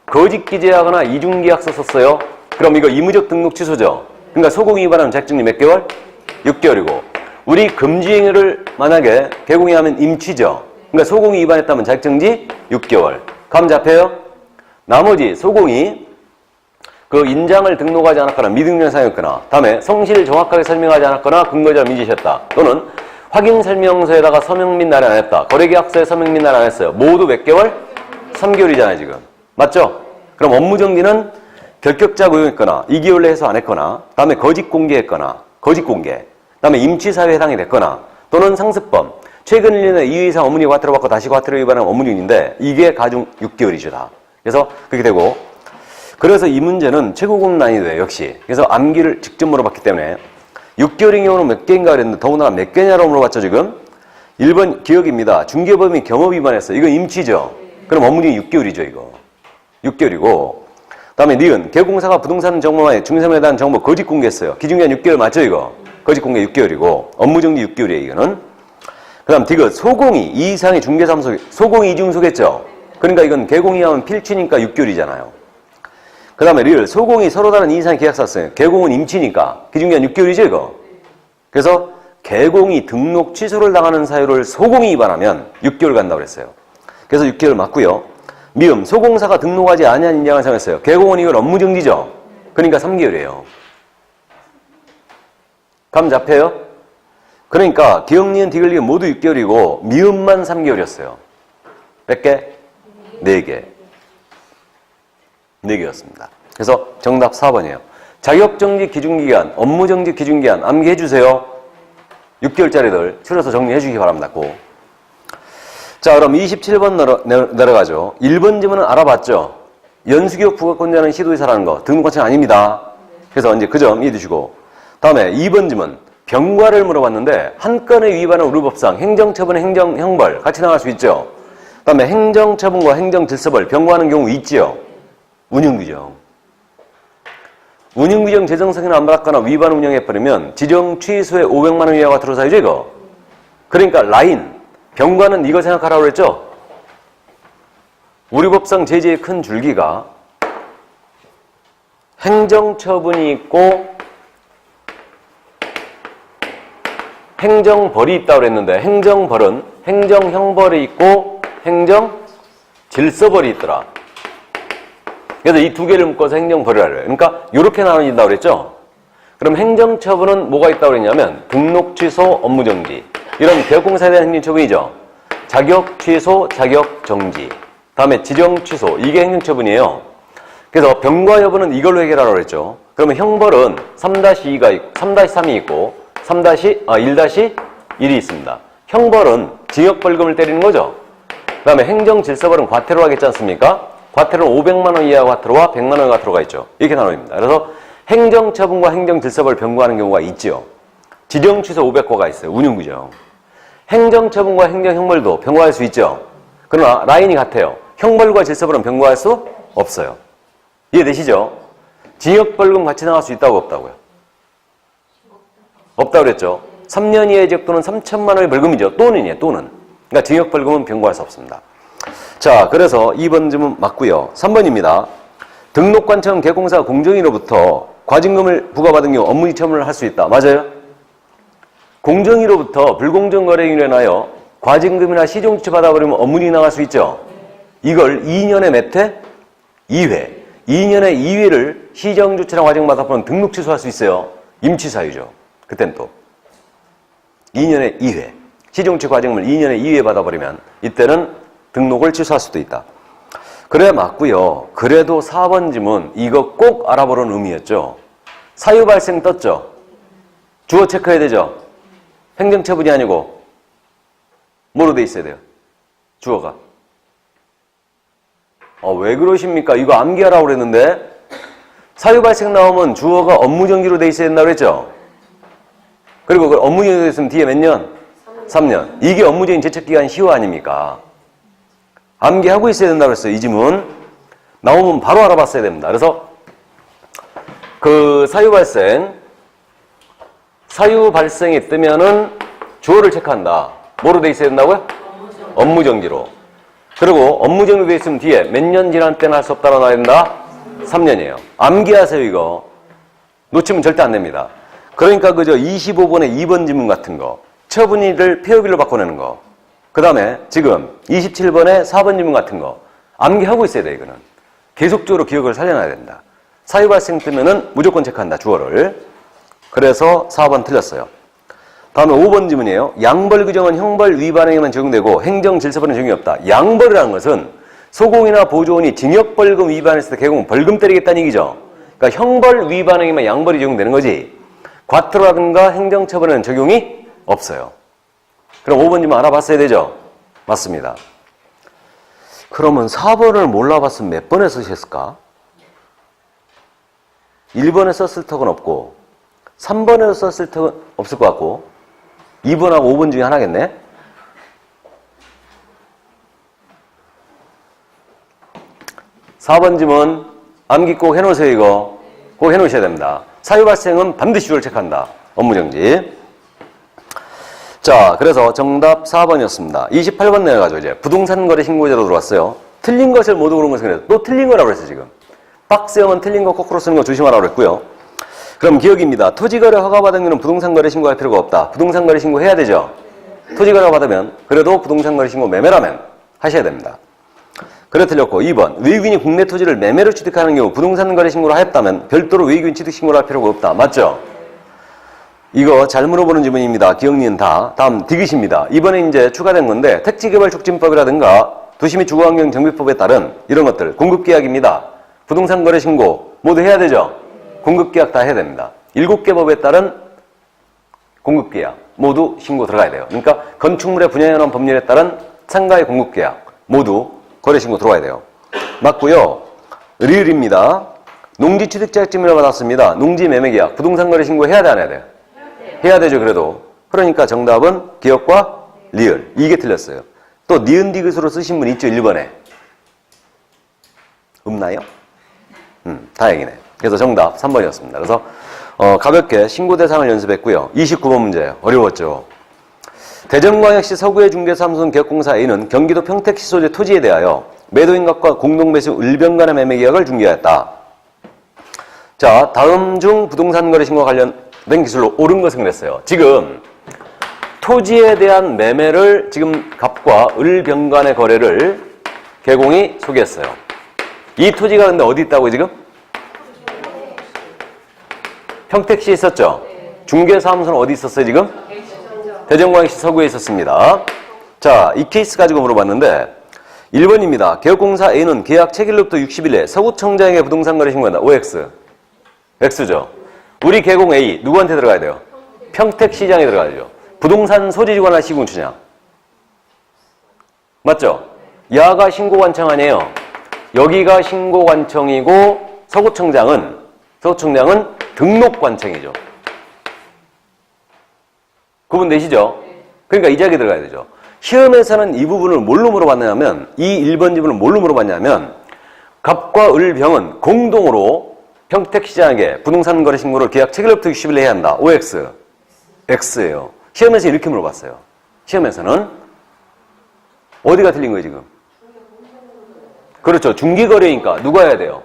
거짓기재하거나 이중계약서 썼어요. 그럼 이거 의무적 등록 취소죠. 그러니까 소공 위반하면 자격정지 몇 개월? 6개월이고 우리 금지행위를 만약에 개공해하면 임취죠. 그러니까 소공이 위반했다면 자격정지 6개월. 감 잡혀요? 나머지 소공이 그 인장을 등록하지 않았거나 미등록을 사용했거나 다음에 성실을 정확하게 설명하지 않았거나 근거자를 미지셨다. 또는 확인 설명서에다가 서명 및 날을 안 했다. 거래계약서에 서명 및 날을 안 했어요. 모두 몇 개월? 3개월이잖아요, 지금. 맞죠? 그럼 업무정지는 결격자 고용했거나 2개월 내에 해소 안 했거나 다음에 거짓 공개했거나 거짓 공개 다음에 임치사유에 해당이 됐거나 또는 상습범 최근 1년에 2회 이상 업무니 과태료 받고 다시 과태료 위반한 업무인인데 이게 가중 6개월이죠, 다. 그래서 그렇게 되고 그래서 이 문제는 최고급 난이도예요, 역시. 그래서 암기를 직접 물어봤기 때문에 6개월인 경우는 몇 개인가 그랬는데 더군다나 몇 개냐로 물어봤죠, 지금. 1번 기억입니다. 중개법인 경업 위반했어요. 이건 임치죠. 그럼 업무니 6개월이죠, 이거. 6개월이고 다음에 니은, 개공사가 부동산 정보망에 중개사무에 대한 정보 거짓 공개했어요. 기준기간 6개월 맞죠, 이거? 거짓 공개 6개월이고, 업무정지 6개월이에요, 이거는. 그 다음 디귿, 소공이 이 이상의 중개사무소, 소공이 이중소겠죠? 그러니까 이건 개공이 하면 필취니까 6개월이잖아요. 그 다음에 리을, 소공이 서로 다른 이 이상의 계약서 썼어요. 개공은 임치니까 기준기간 6개월이죠, 이거? 그래서 개공이 등록 취소를 당하는 사유를 소공이 위반하면 6개월 간다고 그랬어요. 그래서 6개월 맞고요. 미음, 소공사가 등록하지 아니한 인장을 사용했어요. 개공은 이건 업무정지죠? 그러니까 3개월이에요. 감 잡혀요? 그러니까 기억, 니은, 디귿, 리은 모두 6개월이고 미음만 3개월이었어요. 몇 개? 4개. 4개였습니다. 그래서 정답 4번이에요. 자격정지 기준기간, 업무정지 기준기간 암기해 주세요. 6개월짜리들 줄여서 정리해 주기 바랍니다. 꼭. 자, 그럼 27번 내려가죠. 1번 질문은 알아봤죠? 연수기업 부가권자는 시도의사라는 거 등록관청 아닙니다. 그래서 이제 그 점 이해해 주시고, 다음에 2번 질문 병과를 물어봤는데 한 건의 위반은 우리법상 행정처분, 행정형벌 같이 나갈 수 있죠. 그 다음에 행정처분과 행정질서벌 병과하는 경우 있지요. 운영규정. 운영규정 제정성에는 안 받았거나 위반 운영해버리면 지정 취소에 500만 원 이하가 들어 사유죠, 이거. 그러니까 라인, 병과는 이거 생각하라고 그랬죠? 우리 법상 제재의 큰 줄기가 행정처분이 있고 행정벌이 있다고 그랬는데 행정벌은 행정형벌이 있고 행정질서벌이 있더라. 그래서 이 두 개를 묶어서 행정벌이라 그래요. 그러니까 이렇게 나눠진다고 그랬죠? 그럼 행정처분은 뭐가 있다고 그랬냐면 등록 취소, 업무정지 이런 개업공사에 대한 행정처분이죠. 자격 취소, 자격 정지 다음에 지정 취소 이게 행정처분이에요. 그래서 병과 여부는 이걸로 해결하라고 그랬죠. 그러면 형벌은 3-2가 있고 3-3이 있고 1-1이 있습니다. 형벌은 징역벌금을 때리는 거죠. 그 다음에 행정질서벌은 과태료 하겠지 않습니까? 과태료는 500만 원 이하 과태료와 100만 원 과태료가 있죠. 이렇게 나눠집니다. 그래서 행정처분과 행정질서벌 병과하는 경우가 있죠. 지정취소 500호가 있어요. 운영규정. 행정처분과 행정형벌도 병과할 수 있죠. 그러나 라인이 같아요. 형벌과 질서벌은 병과할 수 없어요. 이해되시죠? 징역벌금 같이 나갈 수 있다고 없다고요? 없다고 그랬죠. 3년 이하의 징역 또는 3천만 원의 벌금이죠. 또는이에요. 또는. 그러니까 징역벌금은 병과할 수 없습니다. 자, 그래서 2번 질문 맞고요. 3번입니다. 등록관청 개공사 공정위로부터 과징금을 부과받은 경우 업무지 처분을 할 수 있다. 맞아요? 공정위로부터 불공정 거래행위로 인하여 과징금이나 시종취 받아버리면 업무지 나갈 수 있죠. 이걸 2년에 몇 회? 2회. 2년에 2회를 시정조치나 과징금 받아버리면 등록 취소할 수 있어요. 임치사유죠. 그땐 또 2년에 2회. 시정취 과징금을 2년에 2회 받아버리면 이때는 등록을 취소할 수도 있다. 그래 맞고요. 그래도 4번 질문 이거 꼭 알아보라는 의미였죠. 사유 발생 떴죠. 주어 체크해야 되죠. 행정처분이 아니고 뭐로 돼 있어야 돼요? 주어가. 왜 그러십니까? 이거 암기하라고 그랬는데 사유 발생 나오면 주어가 업무정지로 돼 있어야 된다고 그랬죠. 그리고 그 업무정지로 됐으면 뒤에 몇 년? 3년. 이게 업무정지 제척기간 시효 아닙니까? 암기하고 있어야 된다고 그랬어요. 이 지문. 나오면 바로 알아봤어야 됩니다. 그래서 그 사유 발생이 뜨면은 주어를 체크한다. 뭐로 돼 있어야 된다고요? 업무정지로. 그리고 업무정지로 돼 있으면 뒤에 몇 년 지난 때는 할 수 없다고 나와야 된다? 3년이에요. 암기하세요, 이거. 놓치면 절대 안 됩니다. 그러니까 그저 25번의 2번 지문 같은 거. 처분일을 폐업일로 바꿔내는 거. 그 다음에 지금 27번의 4번 질문 같은 거 암기하고 있어야 돼. 이거는 계속적으로 기억을 살려놔야 된다. 사유 발생 뜨면은 무조건 체크한다. 주어를. 그래서 4번 틀렸어요. 다음에 5번 질문이에요. 양벌 규정은 형벌 위반행위만 적용되고 행정질서벌은 적용이 없다. 양벌이라는 것은 소공이나 보조원이 징역벌금 위반했을 때 개공 벌금 때리겠다는 얘기죠. 그러니까 형벌 위반행위만 양벌이 적용되는 거지 과태료라든가 행정처벌은 적용이 없어요. 그럼 5번 질문 알아봤어야 되죠? 맞습니다. 그러면 4번을 몰라봤으면 몇 번에 쓰셨을까? 1번에 썼을 턱은 없고 3번에 썼을 턱은 없을 것 같고 2번하고 5번 중에 하나겠네? (4번) 질문 암기 꼭 해놓으세요, 이거. 꼭 해놓으셔야 됩니다. 사유 발생은 반드시 주어를 체크한다. 업무정지. 자, 그래서 정답 4번이었습니다. 28번 내려가죠, 이제. 부동산 거래 신고제로 들어왔어요. 틀린 것을 모두 고른 것은 그래서 또 틀린 거라고 그랬어요, 지금. 박스형은 틀린 거 거꾸로 쓰는 거 조심하라고 그랬고요. 그럼 기억입니다. 토지거래 허가받은 경우는 부동산 거래 신고할 필요가 없다. 부동산 거래 신고 해야 되죠. 토지거래 받으면 그래도 부동산 거래 신고 매매라면 하셔야 됩니다. 그래 틀렸고 2번 외국인이 국내 토지를 매매로 취득하는 경우 부동산 거래 신고를 하였다면 별도로 외국인 취득 신고를 할 필요가 없다. 맞죠? 이거 잘 물어보는 질문입니다. 기억니은 다. 다음 디귿입니다. 이번에 이제 추가된 건데 택지개발촉진법이라든가 도시 및 주거환경 정비법에 따른 이런 것들 공급계약입니다. 부동산 거래 신고 모두 해야 되죠? 공급계약 다 해야 됩니다. 7개 법에 따른 공급계약 모두 신고 들어가야 돼요. 그러니까 건축물의 분야에 관한 법률에 따른 상가의 공급계약 모두 거래신고 들어와야 돼요. 맞고요. 리을입니다. 농지취득자격증을 받았습니다. 농지매매계약 부동산 거래신고 해야 돼 안 해야 돼요? 해야 되죠. 그래도. 그러니까 정답은 기억과 리을. 이게 틀렸어요. 또 니은 디귿으로 쓰신 분 있죠? 1번에. 없나요? 다행이네. 그래서 정답 3번이었습니다. 그래서 가볍게 신고 대상을 연습했고요. 29번 문제 어려웠죠. 대전광역시 서구의 중개사무소 기업공사 A는 경기도 평택시 소재 토지에 대하여 매도인각과 공동매수 을병간의 매매계약을 중개하였다. 자, 다음 중 부동산 거래 신고와 관련된 기술로 옳은 것은 그랬어요. 지금 토지에 대한 매매를 지금 갑과 을병간의 거래를 개공이 소개했어요. 이 토지가 근데 어디 있다고 지금? 평택시에 있었죠? 중개사무소는 어디 있었어요 지금? 대전광역시 서구에 있었습니다. 자, 이 케이스 가지고 물어봤는데 1번입니다. 개업공사 A는 계약 체결로부터 60일 내에 서구청장에게 부동산 거래 신고한다. OX. X죠. 우리 개공 A 누구한테 들어가야 돼요? 평택시장에 들어가야죠. 부동산 소지주관할 시군추장. 맞죠? 야가 신고관청 아니에요. 여기가 신고관청이고 서구청장은 등록관청이죠. 구분 되시죠? 그러니까 이 자리에 들어가야 되죠. 시험에서는 이 부분을 뭘로 물어봤냐면 이 1번 지문을 뭘로 물어봤냐면 갑과 을병은 공동으로 평택시장에게 부동산 거래 신고를 계약 체결로부터 60일 내에 해야 한다. OX. X예요. 시험에서 이렇게 물어봤어요. 시험에서는 어디가 틀린 거예요 지금? 그렇죠. 중개거래니까 누가 해야 돼요?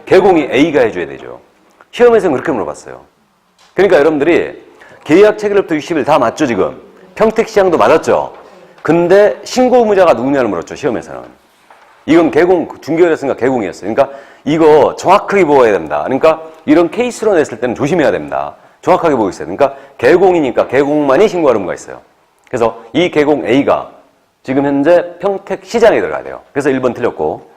개공이 A가 해줘야 되죠. 시험에서는 그렇게 물어봤어요. 그러니까 여러분들이 계약 체결로부터 60일 다 맞죠 지금? 평택시장도 맞았죠? 근데 신고 의무자가 누구냐를 물었죠 시험에서는. 이건 개공, 중개거래였으니까 개공이었어요. 그러니까 이거 정확하게 보아야 된다. 그러니까 이런 케이스로 냈을 때는 조심해야 됩니다. 정확하게 보고 있어요. 그러니까 개공이니까 개공만이 신고할 의무가 있어요. 그래서 이 개공 A가 지금 현재 평택시장에 들어가야 돼요. 그래서 1번 틀렸고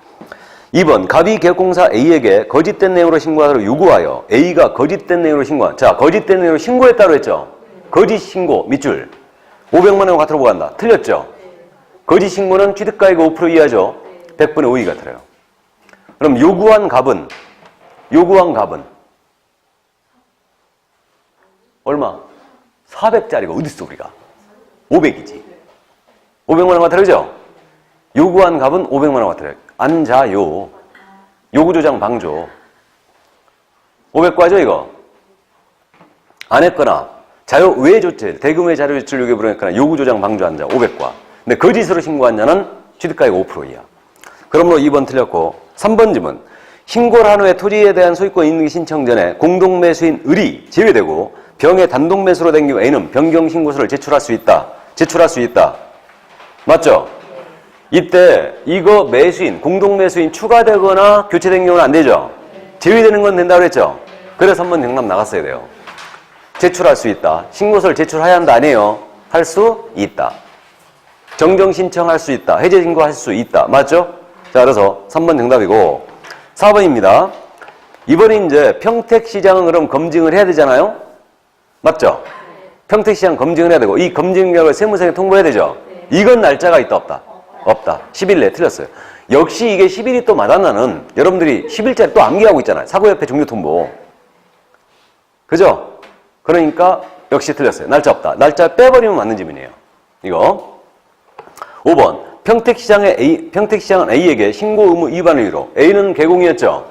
2번 갑이 개업공사 A에게 거짓된 내용으로 신고하도록 요구하여 A가 거짓된 내용으로 신고한. 자, 거짓된 내용으로 신고했다고 했죠. 거짓 신고 밑줄 500만 원 갖다 보고 간다. 틀렸죠. 거짓 신고는 취득가액 5% 이하죠. 100분의 5이가 틀려요. 그럼 요구한 값은 얼마? 400짜리가 어딨어 우리가? 500이지. 500만 원 갖다 그러죠? 요구한 값은 500만 원 갖다 그래요. 안자요. 요구조장 방조. 500과죠 이거? 안 했거나 자료 외 조치, 대금 외 자료 조치를 요구에 불응했거나 요구조장 방조 한 자 500과. 근데 거짓으로 신고한 자는 취득가액 5% 이하. 그러므로 2번 틀렸고 3번 질문. 신고를 한 후에 토지에 대한 소유권 인증 신청 전에 공동매수인 을이 제외되고 병의 단독매수로 된 경우 A는 변경신고서를 제출할 수 있다. 맞죠? 이때 이거 매수인, 공동매수인 추가되거나 교체된 경우는 안 되죠? 제외되는 건 된다고 그랬죠? 그래서 한번 정답 나갔어야 돼요. 제출할 수 있다. 신고서를 제출해야 한다 아니에요? 할 수 있다. 정정 신청할 수 있다. 해제 신고할 수 있다. 맞죠? 자, 그래서 3번 정답이고 4번입니다. 이번에 이제 평택시장은 그럼 검증을 해야 되잖아요? 맞죠? 평택시장 검증을 해야 되고 이 검증 결과를 세무서에 통보해야 되죠? 이건 날짜가 있다 없다? 없다. 10일 내에 틀렸어요. 역시 이게 10일이 또 맞았나는 여러분들이 10일짜리 또 암기하고 있잖아요. 사고협회 종료통보. 그죠? 그러니까 역시 틀렸어요. 날짜 없다. 날짜 빼버리면 맞는 질문이에요. 이거. 5번. 평택시장은 A에게 신고 의무 위반을 이유로 A는 개공이었죠?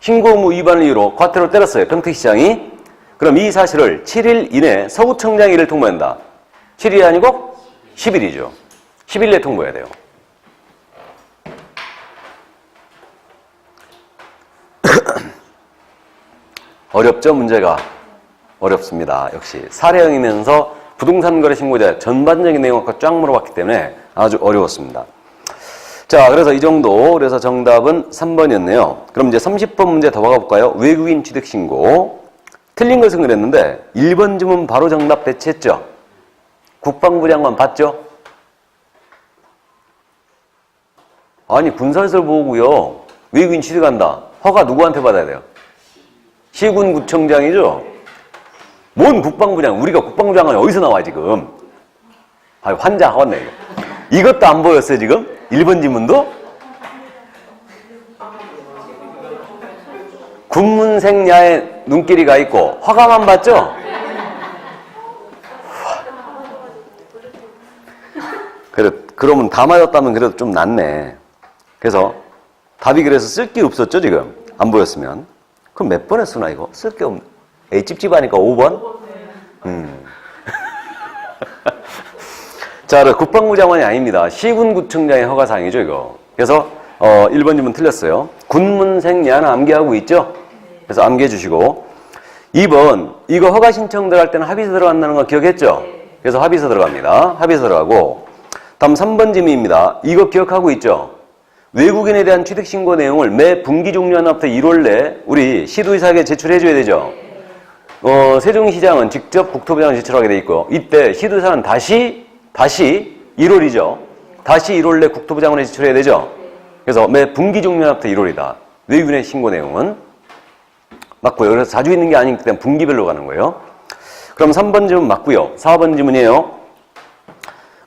신고 의무 위반을 이유로 과태료 때렸어요. 평택시장이. 그럼 이 사실을 7일 이내 서구청장이 이를 통보한다. 7일이 아니고 10일이죠. 10일 내에 통보해야 돼요. 어렵죠, 문제가? 어렵습니다. 역시 사례형이면서 부동산 거래 신고자 전반적인 내용을 쫙 물어봤기 때문에 아주 어려웠습니다. 자, 그래서 이 정도. 그래서 정답은 3번이었네요. 그럼 이제 30번 문제 더 봐볼까요? 외국인 취득 신고. 틀린 것은 그랬는데 1번 지문 바로 정답 대체했죠? 국방부 장관 봤죠? 아니, 군사시설 보고요. 외국인 취득한다. 허가 누구한테 받아야 돼요? 시군구청장이죠? 뭔 국방부장? 우리가 국방부 장관이 어디서 나와 지금? 아, 환장하겠네 이거. 이것도 안 보였어요 지금? 1번 지문도? 군문생야에 눈길이 가 있고 허가만 받죠? 그러면 다 맞았다면 그래도 좀 낫네. 그래서 답이 그래서 쓸 게 없었죠 지금? 안 보였으면. 그럼 몇 번에 쓰나 이거? 쓸 게 없네. 에이 찝찝하니까 5번? 자, 국방부 장관이 아닙니다. 시군구청장의 허가사항이죠 이거. 그래서 1번 질문 틀렸어요. 군문생야는 암기하고 있죠? 그래서 암기해 주시고 2번 이거 허가 신청 들어갈 때는 합의서 들어간다는 거 기억했죠? 그래서 합의서 들어갑니다. 합의서 들어가고 다음 3번 질문입니다. 이거 기억하고 있죠? 외국인에 대한 취득신고 내용을 매 분기 종료한 날부터 1월 내에 우리 시도의사에게 제출해 줘야 되죠? 세종시장은 직접 국토부장을 제출하게 돼 있고 이때 시도의사는 다시 1월이죠. 다시 1월 내 국토부장관에 제출해야 되죠? 그래서 매 분기 종료한 날부터 1월이다. 외국인의 신고 내용은 맞고요. 그래서 자주 있는 게 아니기 때문에 분기별로 가는 거예요. 그럼 3번 질문 맞고요. 4번 질문이에요.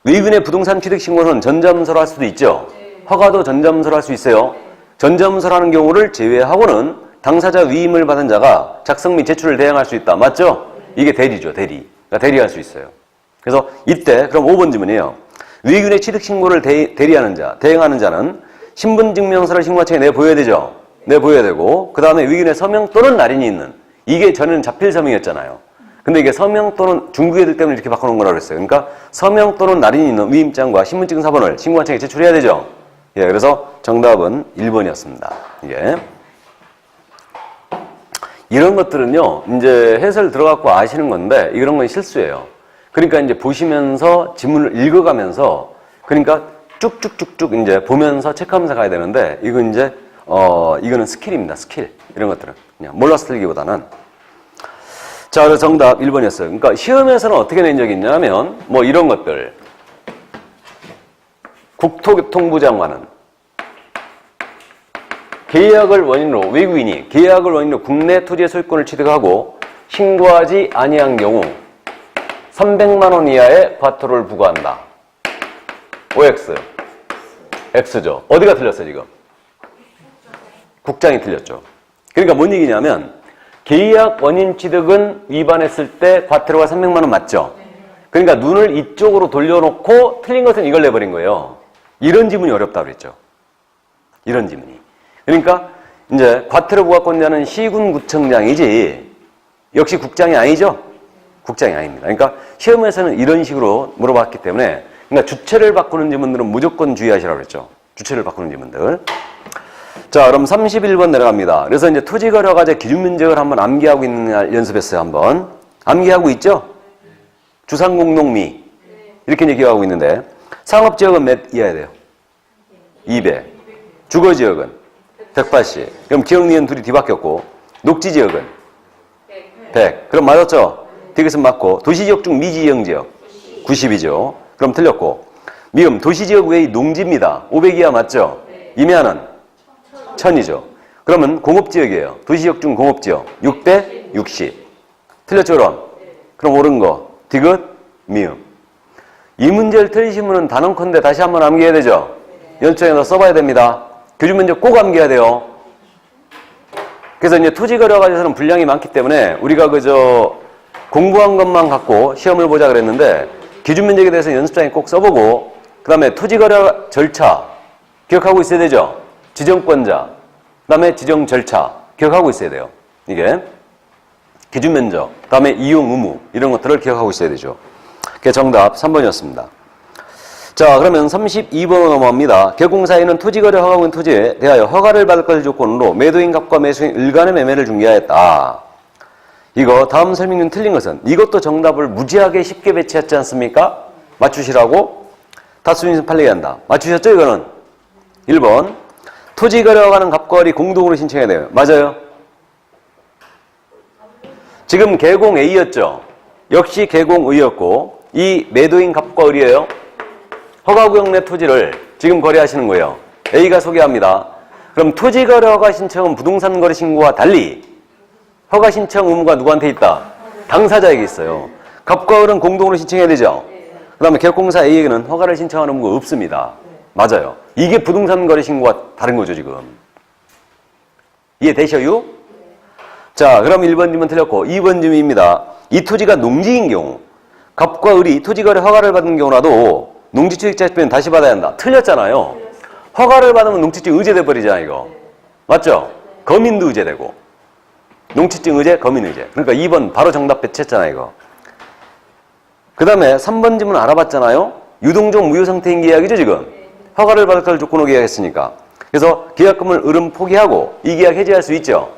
외국인의 부동산 취득 신고는 전자문서로 할 수도 있죠. 허가도 전자문서로 할 수 있어요. 전자문서로 하는 경우를 제외하고는 당사자 위임을 받은 자가 작성 및 제출을 대행할 수 있다. 맞죠? 이게 대리죠. 대리. 그러니까 대리할 수 있어요. 그래서 이때 그럼 5번 질문이에요. 외국인의 취득 신고를 대리하는 자, 대행하는 자는 신분증명서를 신고하청에 내보여야 되죠. 내보여야 되고 그 다음에 외국인의 서명 또는 날인이 있는 이게 저는 자필 서명이었잖아요. 근데 이게 서명 또는 중국 애들 때문에 이렇게 바꿔놓은 거라고 그랬어요. 그러니까 서명 또는 날인이 있는 위임장과 신분증 사본을 신고하청에 제출해야 되죠. 예, 그래서 정답은 1번이었습니다. 이게. 이런 것들은요, 이제 해설 들어갖고 아시는 건데, 이런 건 실수예요. 그러니까 이제 보시면서 지문을 읽어가면서, 그러니까 쭉쭉쭉쭉 이제 보면서 체크하면서 가야 되는데, 이건 이제, 이거는 스킬입니다. 스킬. 이런 것들은. 그냥 몰라서 틀리기보다는. 자, 그래서 정답 1번이었어요. 그러니까 시험에서는 어떻게 낸 적이 있냐면, 뭐 이런 것들. 국토교통부 장관은 계약을 원인으로 외국인이 계약을 원인으로 국내 토지의 소유권을 취득하고 신고하지 아니한 경우 300만 원 이하의 과태료를 부과한다. OX. X죠. 어디가 틀렸어요 지금? 국장이 틀렸죠. 그러니까 뭔 얘기냐면 계약 원인 취득은 위반했을 때 과태료가 300만 원 맞죠? 그러니까 눈을 이쪽으로 돌려놓고 틀린 것은 이걸 내버린 거예요. 이런 지문이 어렵다고 그랬죠. 이런 지문이. 그러니까 이제 과태료 부과권자는 시군구청장이지 역시 국장이 아니죠? 국장이 아닙니다. 그러니까 시험에서는 이런 식으로 물어봤기 때문에 그러니까 주체를 바꾸는 지문들은 무조건 주의하시라고 그랬죠. 주체를 바꾸는 지문들. 자, 그럼 31번 내려갑니다. 그래서 이제 토지거래과제 기준 면적을 한번 암기하고 있는 날 연습했어요. 한번. 암기하고 있죠? 주상공동미. 이렇게 얘기하고 있는데 상업지역은 몇 이하야 돼요? 200. 주거지역은 180. 그럼 기억, 니은 둘이 뒤바뀌었고 녹지지역은 100. 그럼 맞았죠? 디귿은 맞고 도시지역 중 미지형지역 90이죠. 그럼 틀렸고 미음 도시지역 외의 농지입니다. 500 이하 맞죠? 임야는 1000이죠. 그러면 공업지역이에요. 도시지역 중 공업지역 6대 60. 틀렸죠? 그럼 옳은 거 디귿, 미음. 이 문제를 틀리신 분은 단언컨대 다시 한번 암기해야 되죠? 연습장에서 써봐야 됩니다. 교준 면적 꼭 암기해야 돼요. 그래서 이제 토지거래과제에서는 분량이 많기 때문에 우리가 그저 공부한 것만 갖고 시험을 보자 그랬는데 기준 면적에 대해서 연습장에 꼭 써보고 그 다음에 토지거래 절차 기억하고 있어야 되죠? 지정권자, 그 다음에 지정 절차 기억하고 있어야 돼요. 이게 기준 면적, 다음에 이용 의무 이런 것들을 기억하고 있어야 되죠. 그게 정답 3번이었습니다. 자, 그러면 32번으로 넘어갑니다. 개공사에는 토지거래 허가된 토지에 대하여 허가를 받을 것을 조건으로 매도인 갑과 매수인 일간의 매매를 중개하였다. 이거 다음 설명 중 틀린 것은 이것도 정답을 무지하게 쉽게 배치했지 않습니까? 맞추시라고 다수인수 판례기 한다. 맞추셨죠? 이거는 1번 토지거래 허가는 갑과 을이 공동으로 신청해야 돼요. 맞아요? 지금 개공 A였죠? 역시 개공 E였고 이 매도인 갑과 을이에요. 허가구역 내 토지를 지금 거래하시는 거예요. A가 소개합니다. 그럼 토지거래 허가 신청은 부동산 거래 신고와 달리 허가 신청 의무가 누구한테 있다? 당사자에게 있어요. 갑과 을은 공동으로 신청해야 되죠? 그 다음에 개업공사 A에게는 허가를 신청하는 의무가 없습니다. 맞아요. 이게 부동산 거래 신고와 다른 거죠, 지금. 이해되셔요? 자, 그럼 1번 질문 틀렸고 2번 질문입니다. 이 토지가 농지인 경우 갑과 을이 토지거래 허가를 받은 경우라도 농지취득자표는 다시 받아야 한다. 틀렸잖아요. 허가를 받으면 농지증 의제돼 버리잖아, 이거. 맞죠? 거민도 의제되고. 농지증 의제, 거민 의제. 그러니까 2번 바로 정답 배치했잖아, 이거. 그 다음에 3번 질문 알아봤잖아요. 유동종 무효 상태인 계약이죠, 지금. 허가를 받을 걸 조건으로 계약했으니까. 그래서 계약금을 을은 포기하고 이 계약 해지할 수 있죠.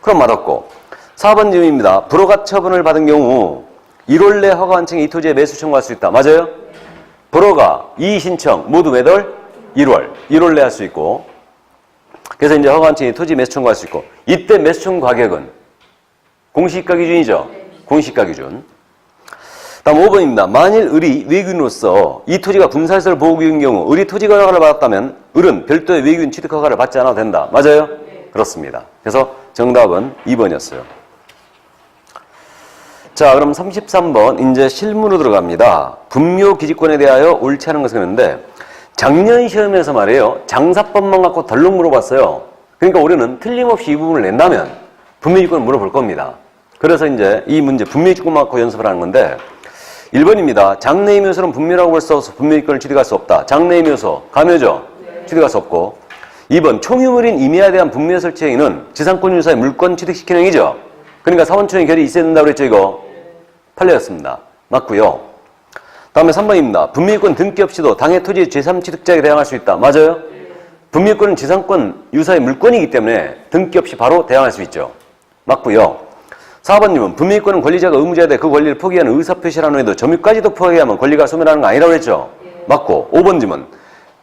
그럼 맞았고. 4번 질문입니다. 불허가 처분을 받은 경우 1월 내 허가 완청에 이 토지에 매수 청구할 수 있다. 맞아요? 불허가, 이의 신청 모두 몇 월? 1월 내 할 수 있고. 그래서 이제 허가 완청에 토지 매수 청구할 수 있고. 이때 매수 청구 가격은 공시가 기준이죠. 공시가 기준. 다음 5번입니다. 만일 을이 외국인으로서 이 토지가 군사시설 보호구역인 경우 을이 토지거래 허가를 받았다면 을은 별도의 외국인 취득 허가를 받지 않아도 된다. 맞아요? 그렇습니다. 그래서 정답은 2번이었어요. 자, 그럼 33번 이제 실무로 들어갑니다. 분묘 기지권에 대하여 옳지 않은 것을 했는데 작년 시험에서 말이에요. 장사법만 갖고 덜렁 물어봤어요. 그러니까 올해는 틀림없이 이 부분을 낸다면 분묘기권을 물어볼 겁니다. 그래서 이제 이 문제 분묘기권만 갖고 연습을 하는 건데 1번입니다. 장래의 묘소는 분묘라고 볼 수 없어 분묘기권을 취득할 수 없다. 장래의 묘소, 가묘죠? 취득할 수 없고. 2번 총유물인 임야에 대한 분묘 설치 행위는 지상권 유사의 물권 취득시키는 행위죠. 그러니까 사원총의 결이 있어야 된다고 그랬죠, 이거. 판례였습니다. 맞고요. 다음에 3번입니다. 분묘권 등기 없이도 당해 토지의 제3취득자에게 대항할 수 있다. 맞아요? 분묘권은 지상권 유사의 물권이기 때문에 등기 없이 바로 대항할 수 있죠. 맞고요. 4번님은 분묘권은 권리자가 의무자에 대해 그 권리를 포기하는 의사표시라는 후에도 점유까지도 포기하면 권리가 소멸하는 거 아니라고 했죠. 맞고 5번님은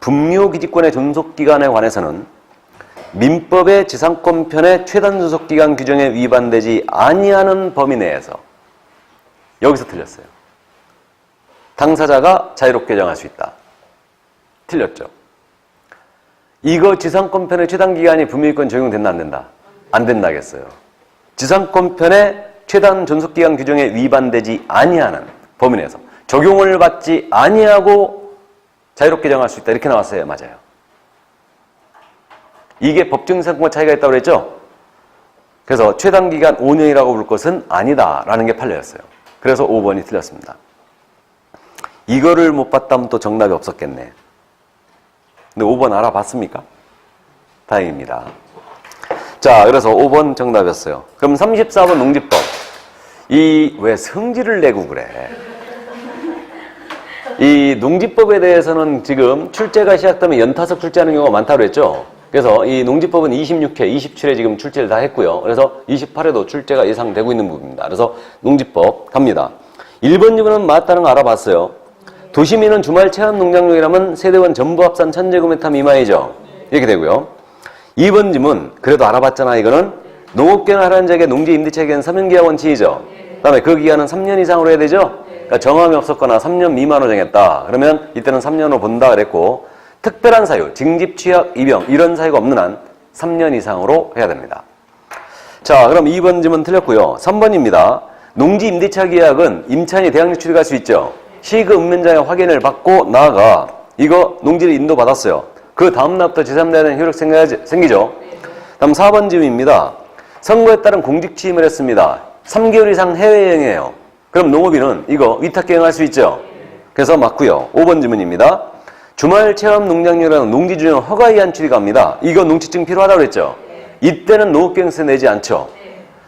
분묘기지권의 존속기간에 관해서는 민법의 지상권편의 최단 존속기간 규정에 위반되지 아니하는 범위 내에서 여기서 틀렸어요. 당사자가 자유롭게 정할 수 있다. 틀렸죠. 이거 지상권편의 최단기간이 분묘기권 적용된다 안 된다? 안 된다겠어요. 지상권편의 최단 존속기간 규정에 위반되지 아니하는 범위 내에서 적용을 받지 아니하고 자유롭게 정할 수 있다. 이렇게 나왔어요. 맞아요. 이게 법정 지상권과 차이가 있다고 그랬죠? 그래서 최단기간 5년이라고 볼 것은 아니다라는 게 판례였어요. 그래서 5번이 틀렸습니다. 이거를 못 봤다면 또 정답이 없었겠네. 근데 5번 알아봤습니까? 다행입니다. 자, 그래서 5번 정답이었어요. 그럼 34번 농지법. 왜 성질을 내고 그래? 이 농지법에 대해서는 지금 출제가 시작되면 연타석 출제하는 경우가 많다고 그랬죠? 그래서 이 농지법은 26회, 27회 지금 출제를 다 했고요. 그래서 28회도 출제가 예상되고 있는 부분입니다. 그래서 농지법 갑니다. 1번 질문은 맞다는 거 알아봤어요. 도시민은 주말 체험 농장용이라면 세대원 전부 합산 천제곱미터 미만이죠. 이렇게 되고요. 2번 질문 그래도 알아봤잖아. 이거는 농업계는 하라는 자에게 농지 임대차에게는 3년계약 원칙이죠. 그 다음에 그 기간은 3년 이상으로 해야 되죠. 그러니까 정함이 없었거나 3년 미만으로 정했다. 그러면 이때는 3년으로 본다 그랬고 특별한 사유, 징집, 취약, 입영 이런 사유가 없는 한 3년 이상으로 해야 됩니다. 자, 그럼 2번 질문 틀렸고요. 3번입니다. 농지 임대차 계약은 임차인이 대항력 취득할 수 있죠. 시그 읍면장의 확인을 받고 나아가 이거 농지를 인도받았어요. 그 다음 날부터 제3대에 대한 효력 생기죠. 다음 4번 질문입니다. 선거에 따른 공직 취임을 했습니다. 3개월 이상 해외여행이에요. 그럼 농업인은 이거 위탁계약할 수 있죠. 그래서 맞고요. 5번 질문입니다. 주말 체험 농장용이라는 농지주용 허가에 의한 취득합니다. 이거 농지증 필요하다고 그랬죠. 이때는 농업경영세 내지 않죠.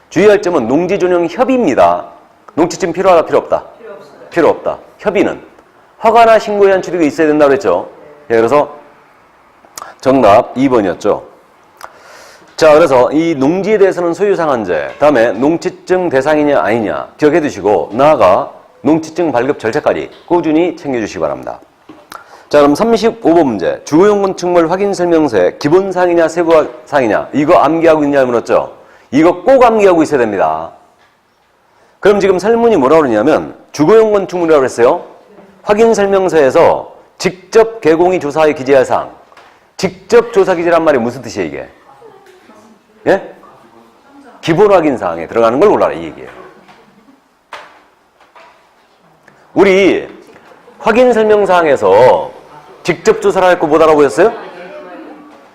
주의할 점은 농지존용 협의입니다. 농지증 필요하다, 필요 없다? 필요 없다. 협의는 허가나 신고에 대한 출입이 있어야 된다고 그랬죠. 예, 그래서 정답 2번이었죠. 자, 그래서 이 농지에 대해서는 소유상한제, 다음에 농지증 대상이냐 아니냐 기억해 두시고, 나아가 농지증 발급 절차까지 꾸준히 챙겨주시기 바랍니다. 자, 그럼 35번 문제. 주거용 건축물 확인 설명서에 기본사항이냐 세부사항이냐 이거 암기하고 있냐 물었죠. 이거 꼭 암기하고 있어야 됩니다. 그럼 지금 설문이 뭐라고 그러냐면 주거용 건축물이라고 그랬어요. 확인 설명서에서 직접 개공이 조사에 기재할 사항. 직접 조사 기재란 말이 무슨 뜻이에요, 이게? 예? 기본 확인 사항에 들어가는 걸 몰라라, 이 얘기예요. 우리 확인 설명 사항에서 직접 조사를 할 거 못 알아보셨어요?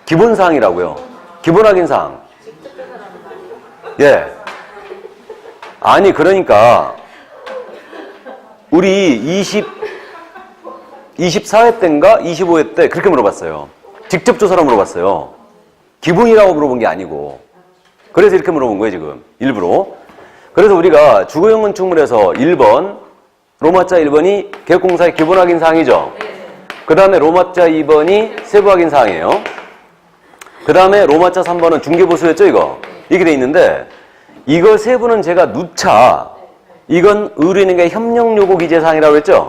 기본 사항이라고요. 기본 확인 사항. 예. 아니, 그러니까 우리 24회 때인가 25회 때 그렇게 물어봤어요. 직접 조사로 물어봤어요. 기본이라고 물어본 게 아니고. 그래서 이렇게 물어본 거예요, 지금. 일부러. 그래서 우리가 주거용 건축물에서 1번, 로마자 1번이 계획공사의 기본 확인 사항이죠. 그 다음에 로마자 2번이 세부 확인 사항이에요. 그 다음에 로마자 3번은 중개보수였죠, 이거. 이렇게 돼 있는데, 이거 세부는 제가 누차, 이건 의뢰인에게 협력요구 기재사항이라고 했죠?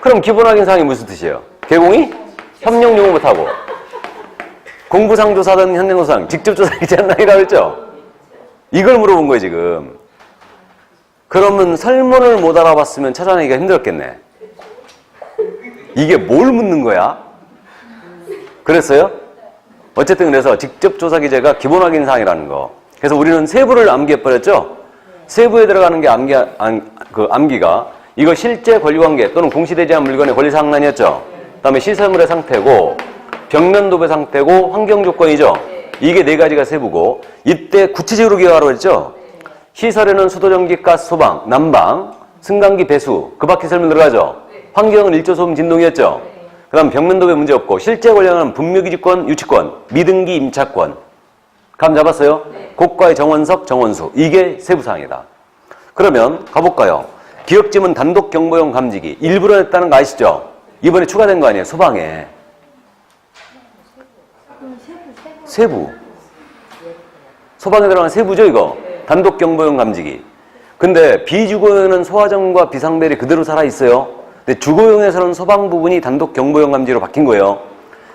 그럼 기본 확인 사항이 무슨 뜻이에요? 계공이 협력요구 못하고, 공부상조사든 현행조사상, 직접 조사 기재사항이라고 했죠? 이걸 물어본 거예요, 지금. 그러면 설문을 못 알아봤으면 찾아내기가 힘들었겠네. 이게 뭘 묻는 거야? 그랬어요? 어쨌든 그래서 직접 조사 기재가 기본 확인 사항이라는 거. 그래서 우리는 세부를 암기해버렸죠? 세부에 들어가는 게 암기가 이거 실제 권리관계 또는 공시되지 않은 물건의 권리상란이었죠? 그 다음에 시설물의 상태고 벽면 도배 상태고 환경 조건이죠? 이게 네 가지가 세부고 이때 구체적으로 기억하라고 했죠? 시설에는 수도, 전기, 가스, 소방, 난방, 승강기, 배수 그 밖에 설명 들어가죠? 환경은 일조소음, 진동이었죠? 그 다음 벽면 도배 문제 없고 실제 권리는 분묘기지권, 유치권, 미등기, 임차권 감 잡았어요? 고가의 정원석, 정원수 이게 세부사항이다. 그러면 가볼까요? 기억지문 단독 경보용 감지기 일부러 했다는 거 아시죠? 이번에 추가된 거 아니에요? 소방에 세부 소방에 들어간 세부죠 이거? 단독 경보용 감지기. 근데 비주거용은 소화전과 비상벨이 그대로 살아있어요. 근데 주거용에서는 소방 부분이 단독 경보용 감지기로 바뀐 거예요.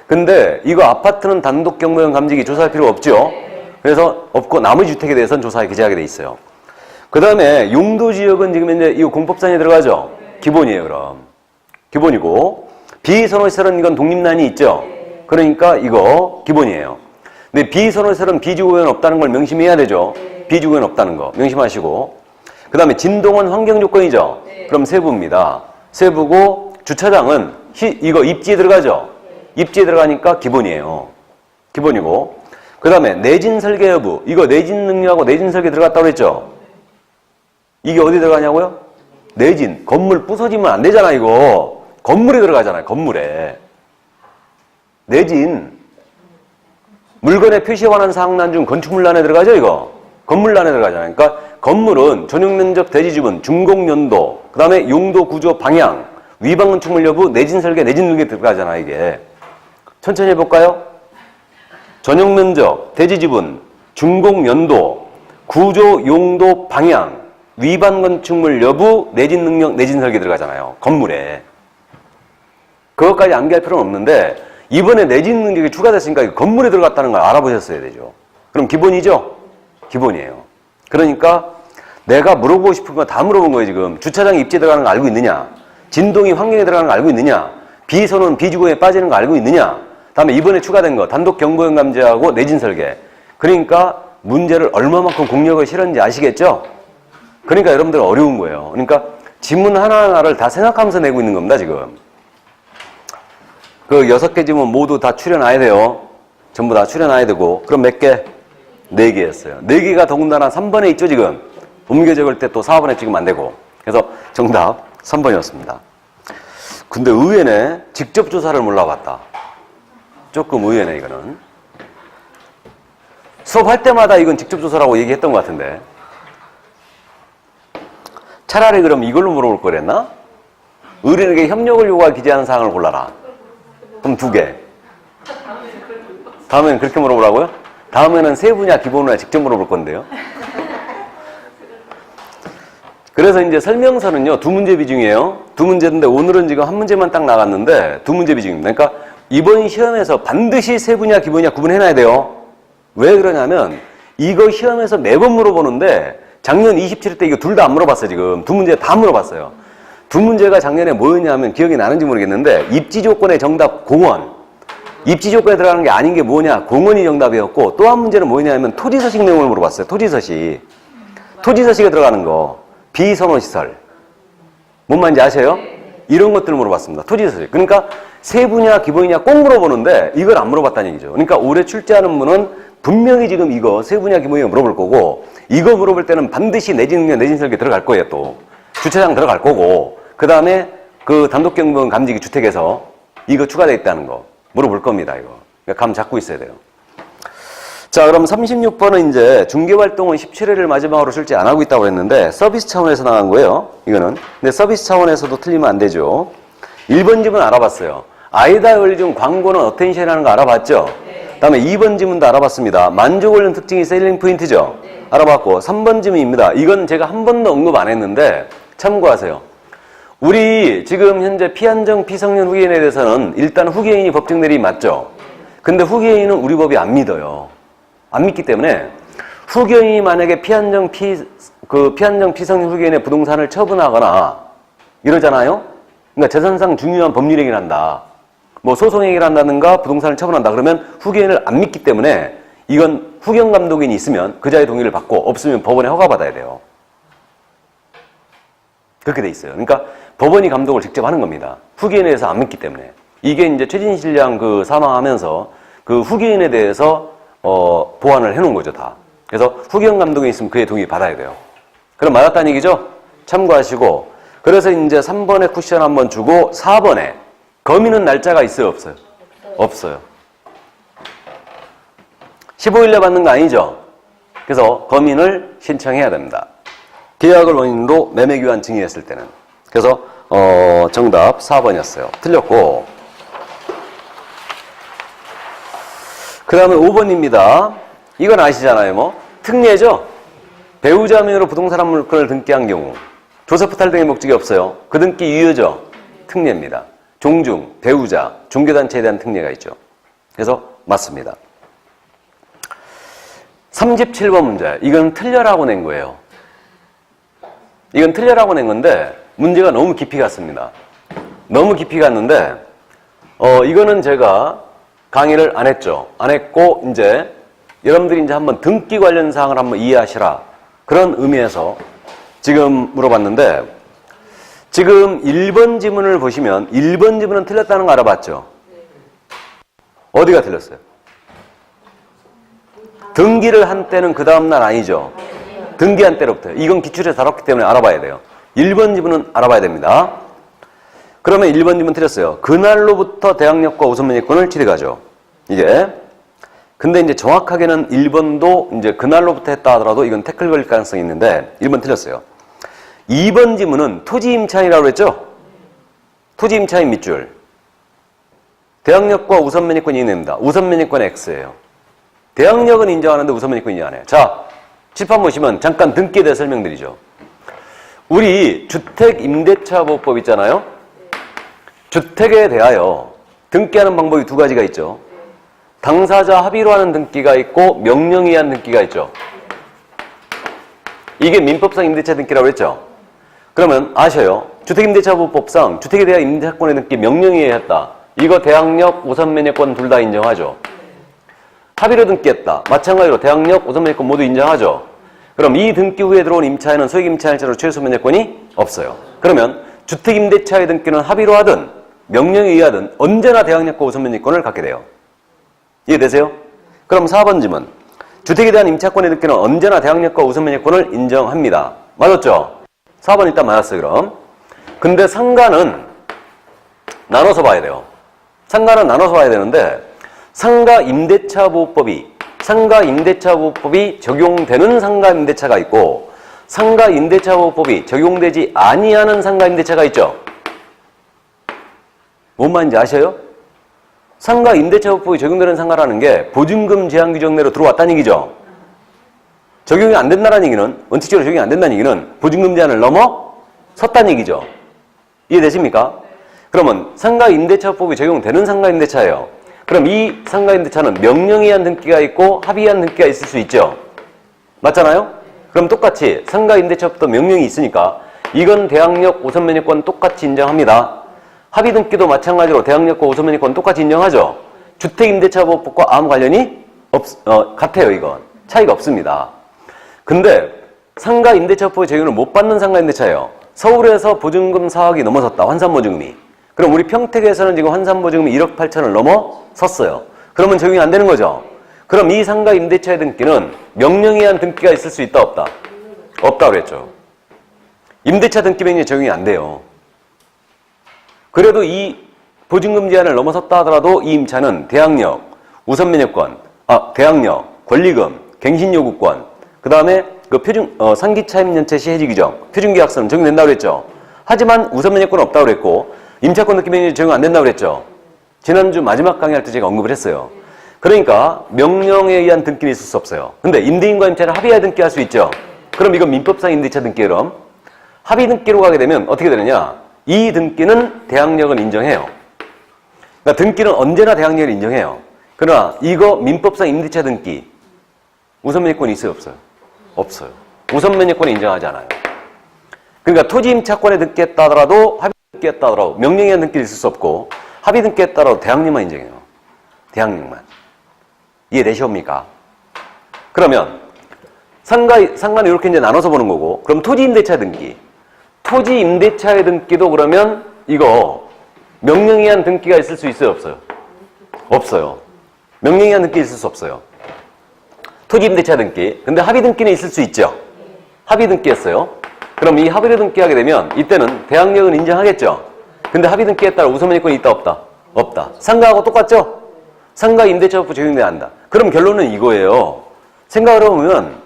근데 이거 아파트는 단독 경보용 감지기 조사할 필요 없죠? 그래서 없고 나머지 주택에 대해서는 조사에 기재하게 돼 있어요. 그 다음에 용도지역은 지금 이제 이거 공법상에 들어가죠? 기본이에요, 그럼. 기본이고. 비선호시설은 이건 독립란이 있죠? 그러니까 이거 기본이에요. 근데 비선호시설은 비주거용은 없다는 걸 명심해야 되죠? 비주거용은 없다는 거 명심하시고. 그 다음에 진동은 환경조건이죠? 그럼 세부입니다. 세부고 주차장은 이거 입지에 들어가죠? 입지에 들어가니까 기본이에요. 기본이고. 그 다음에 내진 설계 여부. 이거 내진 능력하고 내진 설계 들어갔다고 했죠? 이게 어디 들어가냐고요? 내진. 건물 부서지면 안 되잖아, 이거. 건물에 들어가잖아요, 건물에. 내진. 물건의 표시에 관한 사항란 중 건축물란에 들어가죠, 이거? 건물란에 들어가잖아요. 그러니까 건물은 전용면적 대지지분, 준공연도, 그 다음에 용도, 구조, 방향, 위반건축물 여부, 내진 설계, 내진 능력에 들어가잖아요, 이게. 천천히 해볼까요? 전용면적, 대지지분, 준공연도, 구조, 용도, 방향, 위반건축물 여부, 내진 능력, 내진 설계 들어가잖아요. 건물에. 그것까지 암기할 필요는 없는데 이번에 내진 능력이 추가됐으니까 건물에 들어갔다는 걸 알아보셨어야 되죠. 그럼 기본이죠? 기본이에요. 그러니까 내가 물어보고 싶은 거 다 물어본 거예요, 지금. 주차장 입지에 들어가는 거 알고 있느냐? 진동이 환경에 들어가는 거 알고 있느냐? 비선호는 비주거에 빠지는 거 알고 있느냐? 다음에 이번에 추가된 거 단독 경보용 감지하고 내진 설계. 그러니까 문제를 얼마만큼 공력을 실었는지 아시겠죠? 그러니까 여러분들 어려운 거예요. 그러니까 지문 하나하나를 다 생각하면서 내고 있는 겁니다, 지금. 그 6개 지문 모두 다 추려놔야 돼요. 전부 다 추려놔야 되고. 그럼 몇 개? 4개 였어요. 4개가 더군다나 3번에 있죠, 지금. 옮겨 적을 때 또 4번에 찍으면 안 되고. 그래서 정답 3번이었습니다. 근데 의외네. 직접 조사를 몰라봤다. 조금 의외네, 이거는. 수업할 때마다 이건 직접 조사라고 얘기했던 것 같은데. 차라리 그럼 이걸로 물어볼 거랬나? 의뢰인에게 협력을 요구할 기재하는 사항을 골라라. 그럼 2개. 다음에는 그렇게 물어보라고요? 다음에는 세 분야 기본으로 직접 물어볼 건데요. 그래서 이제 설명서는요, 2문제 비중이에요. 2문제인데 오늘은 지금 1문제만 딱 나갔는데 2문제 비중입니다. 그러니까 이번 시험에서 반드시 세 분야, 기본이야 구분해놔야 돼요. 왜 그러냐면 이거 시험에서 매번 물어보는데 작년 27회 때 이거 둘 다 안 물어봤어요. 지금 2문제 다 물어봤어요. 2문제가 작년에 뭐였냐면 기억이 나는지 모르겠는데 입지 조건의 정답 공원. 입지 조건에 들어가는 게 아닌 게 뭐냐? 공원이 정답이었고 또 한 문제는 뭐냐면 토지서식 내용을 물어봤어요. 토지서식. 토지서식에 들어가는 거. 비선호시설. 뭔 말인지 아세요? 이런 것들을 물어봤습니다. 토지서식. 그러니까 세 분야, 기본이냐 꼭 물어보는데 이걸 안 물어봤다는 얘기죠. 그러니까 올해 출제하는 분은 분명히 지금 이거 세 분야, 기본이냐 물어볼 거고 이거 물어볼 때는 반드시 내진능력, 내진설계 들어갈 거예요. 또 주차장 들어갈 거고 그 다음에 그 단독경보원 감지기 주택에서 이거 추가되어 있다는 거 물어볼 겁니다. 이거. 그러니까 감 잡고 있어야 돼요. 자, 그럼 36번은 이제 중개활동은 17회를 마지막으로 출제 안 하고 있다고 했는데 서비스 차원에서 나간 거예요. 이거는. 근데 서비스 차원에서도 틀리면 안 되죠. 1번 지문 알아봤어요. 아이다 열중 광고는 어텐션이라는 거 알아봤죠? 그 다음에 2번 지문도 알아봤습니다. 만족 관련 특징이 셀링 포인트죠? 알아봤고 3번 지문입니다. 이건 제가 한 번도 언급 안 했는데 참고하세요. 우리 지금 현재 피한정 피성년 후기인에 대해서는 일단 후기인이 법정 대리인 맞죠? 근데 후기인은 우리 법이 안 믿어요. 안 믿기 때문에 후견인이 만약에 피한정 피성년 후견인의 부동산을 처분하거나 이러잖아요. 그러니까 재산상 중요한 법률 행위를 한다. 뭐 소송 행위를 한다든가 부동산을 처분한다. 그러면 후견인을 안 믿기 때문에 이건 후견 감독인이 있으면 그자의 동의를 받고 없으면 법원에 허가받아야 돼요. 그렇게 돼 있어요. 그러니까 법원이 감독을 직접 하는 겁니다. 후견인에 대해서 안 믿기 때문에. 이게 이제 최진실 양 그 사망하면서 그 후견인에 대해서 보완을 해놓은 거죠, 다. 그래서 후견 감독이 있으면 그의 동의 받아야 돼요. 그럼 맞았다는 얘기죠? 참고하시고. 그래서 이제 3번에 쿠션 한번 주고 4번에 거미는 날짜가 있어요, 없어요? 없어요. 15일에 받는 거 아니죠? 그래서 거민을 신청해야 됩니다. 계약을 원인으로 매매교환 증의했을 때는. 그래서 정답 4번이었어요. 틀렸고. 그 다음에 5번입니다. 이건 아시잖아요, 뭐. 특례죠? 배우자 명의로 부동산 물건을 등기한 경우 조세포탈 등의 목적이 없어요. 그 등기 유효죠? 특례입니다. 종중, 배우자, 종교단체에 대한 특례가 있죠. 그래서 맞습니다. 37번 문제. 이건 틀려라고 낸 거예요. 이건 틀려라고 낸 건데 문제가 너무 깊이 갔습니다. 너무 깊이 갔는데 이거는 제가 강의를 안 했죠. 안 했고 이제 여러분들이 이제 한번 등기 관련 사항을 한번 이해하시라. 그런 의미에서 지금 물어봤는데 지금 1번 지문을 보시면 1번 지문은 틀렸다는 거 알아봤죠? 어디가 틀렸어요? 등기를 한 때는 그 다음날 아니죠? 등기한 때로부터. 이건 기출에서 다뤘기 때문에 알아봐야 돼요. 1번 지문은 알아봐야 됩니다. 그러면 1번 지문 틀렸어요. 그날로부터 대항력과 우선면허권을 취득하죠. 이게. 근데 이제 정확하게는 1번도 이제 그날로부터 했다 하더라도 이건 태클 걸릴 가능성이 있는데 1번 틀렸어요. 2번 지문은 토지 임차인이라고 했죠? 토지 임차인 밑줄. 대항력과 우선면허권이 있습니다. 우선면허권 X예요. 대항력은 인정하는데 우선면허권 인정 안 해요. 자, 칠판 보시면 잠깐 등기에 대해 설명드리죠. 우리 주택임대차보호법 있잖아요. 주택에 대하여 등기하는 방법이 두 가지가 있죠. 당사자 합의로 하는 등기가 있고 명령에 의한 등기가 있죠. 이게 민법상 임대차 등기라고 했죠. 그러면 아셔요. 주택임대차보호법상 주택에 대한 임대차권의 등기 명령에 의했다. 이거 대항력, 우선면허권 둘 다 인정하죠. 합의로 등기했다. 마찬가지로 대항력, 우선면허권 모두 인정하죠. 그럼 이 등기 후에 들어온 임차인은 소액임차인일자로 최소 면허권이 없어요. 그러면 주택임대차의 등기는 합의로 하든 명령에 의하든 언제나 대항력과 우선면허권을 갖게 돼요. 이해되세요? 그럼 4번 지문. 주택에 대한 임차권의 등기는 언제나 대항력과 우선면허권을 인정합니다. 맞았죠? 4번 일단 맞았어요, 그럼. 근데 상가는 나눠서 봐야 돼요. 상가는 나눠서 봐야 되는데 상가 임대차 보호법이 상가임대차보호법이 적용되는 상가임대차가 있고 상가임대차보호법이 적용되지 아니하는 상가임대차가 있죠. 뭔 말인지 아셔요? 상가임대차보호법이 적용되는 상가라는 게 보증금 제한 규정 내로 들어왔다는 얘기죠. 적용이 안 된다는 얘기는, 원칙적으로 적용이 안 된다는 얘기는 보증금 제한을 넘어섰다는 얘기죠. 이해되십니까? 그러면 상가임대차법이 적용되는 상가임대차예요. 그럼 이 상가임대차는 명령에 의한 등기가 있고 합의에 의한 등기가 있을 수 있죠. 맞잖아요? 그럼 똑같이 상가임대차법도 명령이 있으니까 이건 대항력 5선 면역권 똑같이 인정합니다. 합의 등기도 마찬가지로 대항력과 5선 면역권 똑같이 인정하죠. 주택임대차법과 아무 관련이 같아요. 이건 차이가 없습니다. 근데 상가임대차법의 적용을 못 받는 상가임대차예요. 서울에서 보증금 4억이 넘어섰다. 환산보증금이. 그럼 우리 평택에서는 지금 환산보증금이 1억 8천을 넘어섰어요. 그러면 적용이 안 되는 거죠. 그럼 이 상가임대차의 등기는 명령에 의한 등기가 있을 수 있다 없다? 없다 그랬죠. 임대차 등기 명령이 적용이 안 돼요. 그래도 이 보증금 제한을 넘어섰다 하더라도 이 임차는 대항력, 우선면역권, 대항력, 권리금, 갱신요구권, 그 다음에 그 상기차임연체 시 해지규정, 표준계약서는 적용된다고 그랬죠. 하지만 우선면역권은 없다고 그랬고 임차권 등기 명령이 적용 안 된다고 그랬죠. 지난주 마지막 강의할 때 제가 언급을 했어요. 그러니까 명령에 의한 등기는 있을 수 없어요. 근데 임대인과 임차를 합의하에 등기할 수 있죠. 그럼 이건 민법상 임대차 등기 그럼 합의 등기로 가게 되면 어떻게 되느냐? 이 등기는 대항력은 인정해요. 그러니까 등기는 언제나 대항력을 인정해요. 그러나 이거 민법상 임대차 등기 우선면역권이 있어요 없어요? 없어요. 우선면역권을 인정하지 않아요. 그러니까 토지임차권에 등기했다 하더라도 합의 등기했다 하더라도 명령에 의한 등기를 있을 수 없고 합의 등기했다 하더라도 대항력만 인정해요. 대항력만. 이해되시옵니까? 그러면 상가는 이렇게 이제 나눠서 보는 거고 그럼 토지임대차 등기 토지임대차의 등기도 그러면 이거 명령에 의한 등기가 있을 수 있어요 없어요? 없어요. 명령에 의한 등기 있을 수 없어요. 토지임대차 등기. 근데 합의 등기는 있을 수 있죠. 합의 등기했어요. 그럼 이 합의를 등기하게 되면 이때는 대항력은 인정하겠죠. 근데 합의 등기에 따라 우선면역권이 있다 없다? 없다. 상가하고 똑같죠? 상가 임대차법부 적용돼야 한다. 그럼 결론은 이거예요. 생각을 해보면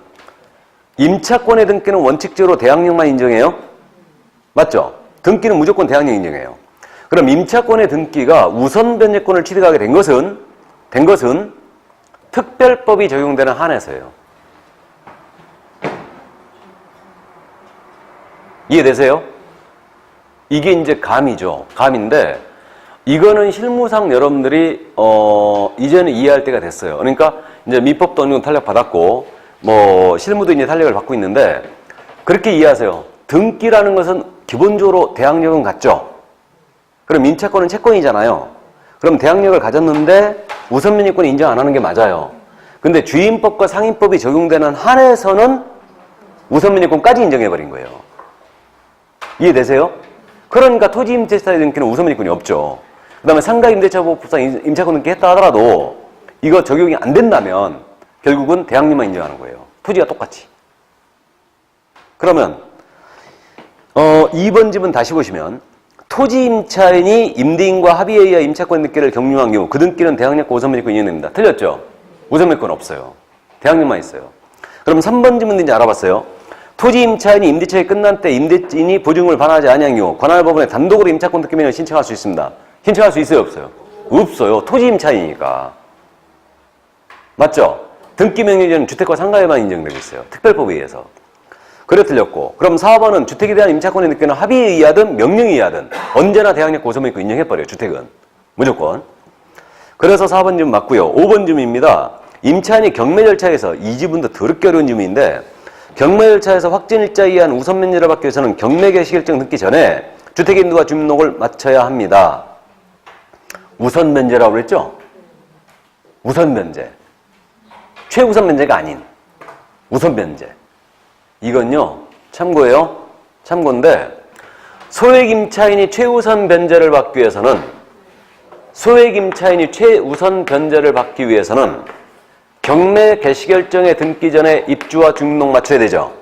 임차권의 등기는 원칙적으로 대항력만 인정해요? 맞죠? 등기는 무조건 대항력 인정해요. 그럼 임차권의 등기가 우선 변제권을 취득하게 된 것은 특별법이 적용되는 한에서예요. 이해되세요? 이게 이제 감이죠. 감인데 이거는 실무상 여러분들이 이제는 이해할 때가 됐어요. 그러니까 이제 민법도 어느 정도 탄력 받았고 실무도 이제 탄력을 받고 있는데 그렇게 이해하세요. 등기라는 것은 기본적으로 대항력은 같죠. 그럼 임차권은 채권이잖아요. 그럼 대항력을 가졌는데 우선면역권을 인정 안 하는 게 맞아요. 근데 주임법과 상임법이 적용되는 한에서는 우선면역권까지 인정해버린 거예요. 이해되세요? 그러니까 토지임대차의 등기는 우선면역권이 없죠. 그 다음에 상가임대차보호법상 임차권 등기 했다 하더라도 이거 적용이 안 된다면 결국은 대항력만 인정하는 거예요. 토지가 똑같이. 그러면 2번 집은 다시 보시면 토지임차인이 임대인과 합의에 의해 임차권 등기를 경유한 경우 그 등기는 대항력과 우선면역권 인정됩니다. 틀렸죠? 우선면역권 없어요. 대항력만 있어요. 그럼 3번 집은 이제 알아봤어요. 토지임차인이 임대차가 끝난 때 임대인이 보증금을 반환하지 아니한 경우 관할법원에 단독으로 임차권 등기 명령을 신청할 수 있습니다. 신청할 수 있어요 없어요? 없어요. 토지임차인이니까. 맞죠? 등기 명령제는 주택과 상가에만 인정되고 있어요. 특별법에 의해서. 그래 틀렸고 그럼 4번은 주택에 대한 임차권의 등기는 합의에 의하든 명령에 의하든 언제나 대항력과 우선면역권 인정해버려요. 주택은. 무조건. 그래서 4번 좀 맞고요. 5번 줌입니다. 임차인이 경매 절차에서 이 지분도 더럽게 어려운 줌인데 경매 절차에서 확진일자에 의한 우선면제를 받기 위해서는 경매 개시결정 등기 전에 주택인도와 주민등록을 마쳐야 합니다. 우선면제라고 그랬죠? 우선면제. 최우선면제가 아닌 우선면제. 이건요. 참고예요. 참고인데 소액임차인이 최우선 변제를 받기 위해서는 경매 개시결정에 등기 전에 입주와 주민등록 맞춰야 되죠.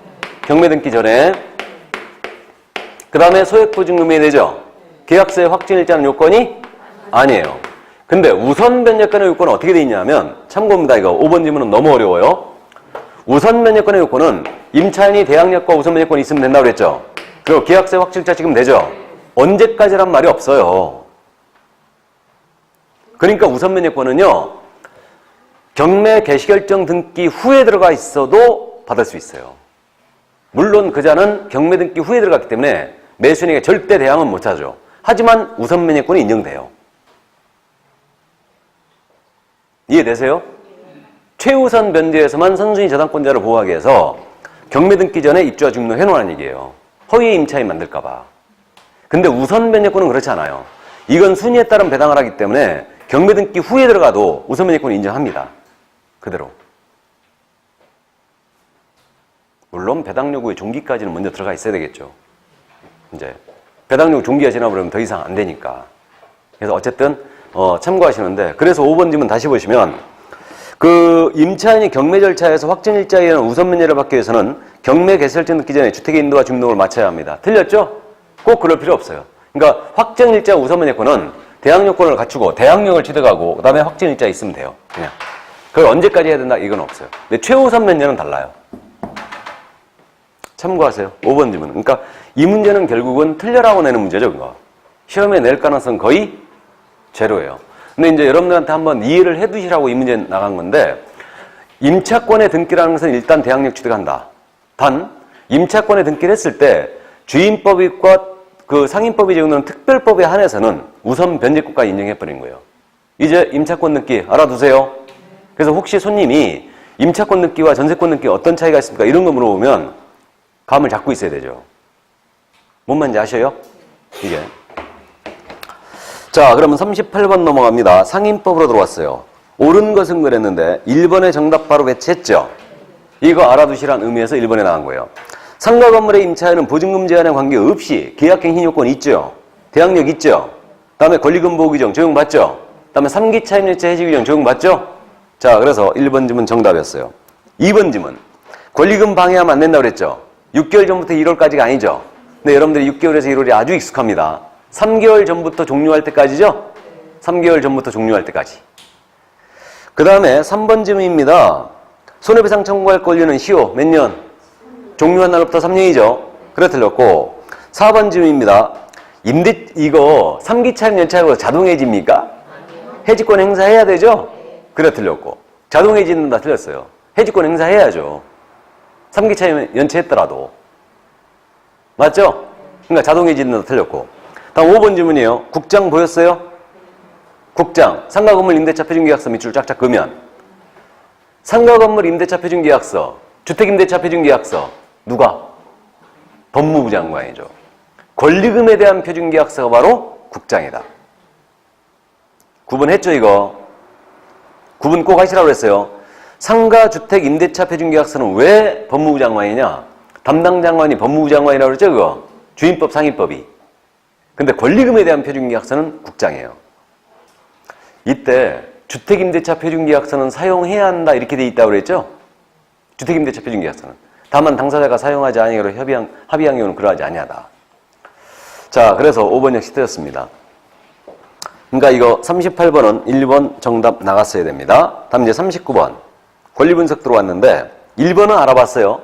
경매 등기 전에. 그 다음에 소액보증금이 되죠. 계약서의 확진일자는 요건이 아니에요. 근데 우선 변제권의 요건은 어떻게 돼 있냐면, 참고입니다. 이거 5번 질문은 너무 어려워요. 우선 변제권의 요건은 임차인이 대항력과 우선 변제권이 있으면 된다고 그랬죠. 그리고 계약세 확정일자 찍으면 되죠. 언제까지란 말이 없어요. 그러니까 우선 변제권은요, 경매 개시결정 등기 후에 들어가 있어도 받을 수 있어요. 물론 그자는 경매 등기 후에 들어갔기 때문에 매수인에게 절대 대항은 못하죠. 하지만 우선 변제권이 인정돼요. 이해되세요? 최우선 변제에서만 선순위 저당권자를 보호하기 위해서 경매 등기 전에 입주와 주민등록 해놓으라는 얘기예요. 허위의 임차인 만들까봐. 근데 우선 변제권은 그렇지 않아요. 이건 순위에 따른 배당을 하기 때문에 경매 등기 후에 들어가도 우선 변제권을 인정합니다. 그대로. 물론 배당 요구의 종기까지는 먼저 들어가 있어야 되겠죠. 이제 배당 요구 종기가 지나버리면 더 이상 안 되니까. 그래서 어쨌든 참고하시는데, 그래서 5번 질문 다시 보시면, 그 임차인이 경매 절차에서 확정일자에 의한 우선 변제를 받기 위해서는 경매 개시결정 듣기 전에 주택의 인도와 주민등록을 마쳐야 합니다. 틀렸죠? 꼭 그럴 필요 없어요. 그러니까 확정일자 우선 변제권은 대항력권을 갖추고 대항력을 취득하고 그 다음에 확정일자 있으면 돼요. 그냥. 그걸 언제까지 해야 된다? 이건 없어요. 근데 최우선 변제는 달라요. 참고하세요. 5번 질문. 그러니까 이 문제는 결국은 틀려라고 내는 문제죠. 그거. 시험에 낼 가능성 거의 제로예요. 근데 이제 여러분들한테 한번 이해를 해 두시라고 이 문제 나간 건데, 임차권의 등기라는 것은 일단 대항력 취득한다. 단, 임차권에 등기를 했을 때 주임법과 그 상임법이 적용하는 특별법에 한해서는 우선 변제권까지 인정해버린 거예요. 이제 임차권 등기 알아두세요. 그래서 혹시 손님이 임차권 등기와 전세권 등기 어떤 차이가 있습니까? 이런 거 물어보면 감을 잡고 있어야 되죠. 뭔 말인지 아셔요? 이게. 자, 그러면 38번 넘어갑니다. 상임법으로 들어왔어요. 옳은 것은 그랬는데 1번의 정답 바로 배치했죠. 이거 알아두시란 의미에서 1번에 나간 거예요. 상가 건물의 임차인은 보증금 제한에 관계없이 계약갱신 요건 있죠. 대항력 있죠. 다음에 권리금 보호 규정 적용받죠. 다음에 3기 차임일자 해지 규정 적용받죠. 자, 그래서 1번 질문 정답이었어요. 2번 질문. 권리금 방해하면 안 된다고 그랬죠. 6개월 전부터 1월까지가 아니죠. 근데 여러분들이 6개월에서 1월이 아주 익숙합니다. 3개월 전부터 종료할 때까지죠? 3개월 전부터 종료할 때까지. 그 다음에 3번 질문입니다. 손해배상 청구할 권리는 시효 몇 년? 종료한 날부터 3년이죠. 그래 틀렸고, 4번 질문입니다. 이거 3기 차임 연차하고 자동 해지입니까? 해지권 행사해야 되죠? 그래 틀렸고, 자동 해지는 다 틀렸어요. 해지권 행사해야죠. 3기 차임 연체했더라도. 맞죠? 그러니까 자동 해지는 다 틀렸고. 다음 5번 질문이에요. 국장 보였어요? 국장. 상가건물 임대차 표준계약서 밑줄 쫙쫙 그으면 상가건물 임대차 표준계약서, 주택임대차 표준계약서 누가? 법무부 장관이죠. 권리금에 대한 표준계약서가 바로 국장이다. 구분했죠 이거? 구분 꼭 하시라고 그랬어요. 상가주택임대차 표준계약서는 왜 법무부 장관이냐? 담당 장관이 법무부 장관이라고 그랬죠 그거? 주임법 상임법이. 근데 권리금에 대한 표준계약서는 국장이에요. 이때 주택임대차 표준계약서는 사용해야 한다 이렇게 돼 있다고 그랬죠? 주택임대차 표준계약서는. 다만 당사자가 사용하지 아니하기로 합의한 경우는 그러하지 아니하다. 자, 그래서 5번 역시 틀렸습니다. 그러니까 이거 38번은 1번 정답 나갔어야 됩니다. 다음 이제 39번. 권리분석 들어왔는데 1번은 알아봤어요.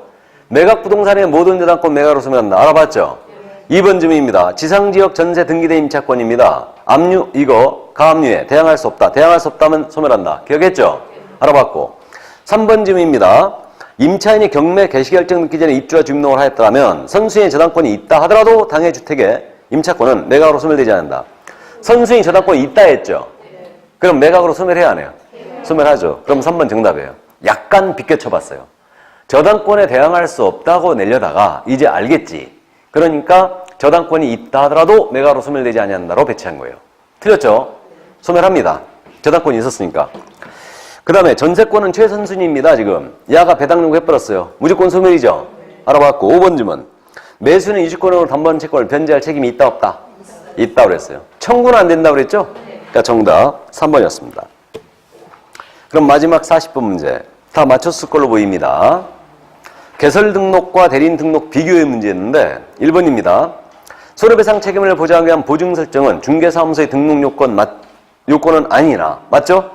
매각부동산의 모든 저당권 매각으로 소멸한다. 알아봤죠? 2번 질문입니다. 지상지역 전세 등기대 임차권입니다. 압류 이거 가압류에 대항할 수 없다. 대항할 수 없다면 소멸한다. 기억했죠? 알아봤고. 3번 질문입니다. 임차인이 경매 개시결정 듣기 전에 입주와 주민등록을 하였다면 선수인의 저당권이 있다 하더라도 당해 주택의 임차권은 매각으로 소멸되지 않는다. 선수인 저당권이 있다 했죠? 그럼 매각으로 소멸해야 하네요. 소멸하죠. 그럼 3번 정답이에요. 약간 비껴쳐봤어요. 저당권에 대항할 수 없다고 내려다가 이제 알겠지. 그러니까 저당권이 있다 하더라도 매각으로 소멸되지 않는다로 배치한 거예요. 틀렸죠? 소멸합니다. 저당권이 있었으니까. 그 다음에 전세권은 최선순위입니다. 지금 야가 배당 요구해버렸어요. 무조건 소멸이죠. 알아봤고. 5번 질문. 매수는 이주권으로 담보한 채권을 변제할 책임이 있다 없다? 있다 그랬어요. 청구는 안 된다고 그랬죠? 그러니까 정답 3번이었습니다. 그럼 마지막 40번 문제. 다 맞췄을 걸로 보입니다. 개설 등록과 대리인 등록 비교의 문제였는데 1번입니다. 손해배상 책임을 보장하기 위한 보증 설정은 중개사무소의 등록 요건 요건은 아니나. 맞죠?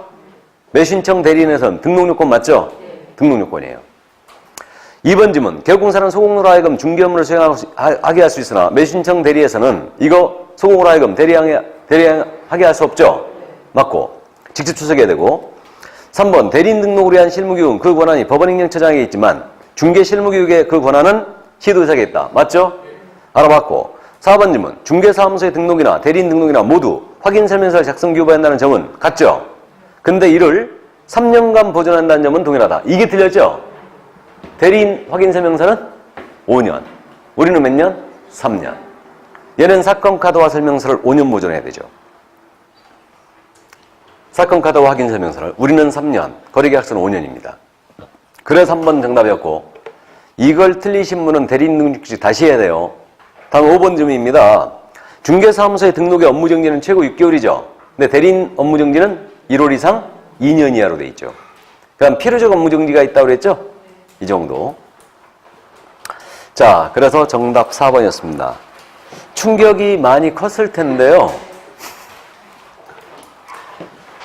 매신청 대리인에선 등록요건 맞죠? 등록요건이에요. 2번 질문. 개공사는 소공으로 하여금 중개 업무를 수행하게 할 수 있으나 매신청 대리에서는 이거 소공으로 하여금 대리하게 할 수 없죠? 맞고. 직접 출석해야 되고. 3번. 대리인 등록을 위한 실무교육 그 권한이 법원행정처장에게 있지만 중개 실무교육의 그 권한은 시도의사에게 있다. 맞죠? 알아봤고. 4번 질문. 중개사무소의 등록이나 대리인 등록이나 모두 확인설명서를 작성 교부한다는 점은 같죠? 근데 이를 3년간 보존한다는 점은 동일하다. 이게 틀렸죠? 대리인 확인설명서는 5년. 우리는 몇 년? 3년. 얘는 사건카드와 설명서를 5년 보존해야 되죠. 사건카드와 확인설명서를 우리는 3년, 거래계약서는 5년입니다. 그래서 3번 정답이었고 이걸 틀리신 분은 대리인 등록시 다시 해야 돼요. 다음 5번 질문입니다. 중개사무소의 등록의 업무정지는 최고 6개월이죠. 근데 대리인 업무정지는 1월 이상 2년 이하로 돼 있죠. 그럼 필요적 업무정지가 있다고 그랬죠? 이 정도. 자, 그래서 정답 4번이었습니다. 충격이 많이 컸을 텐데요.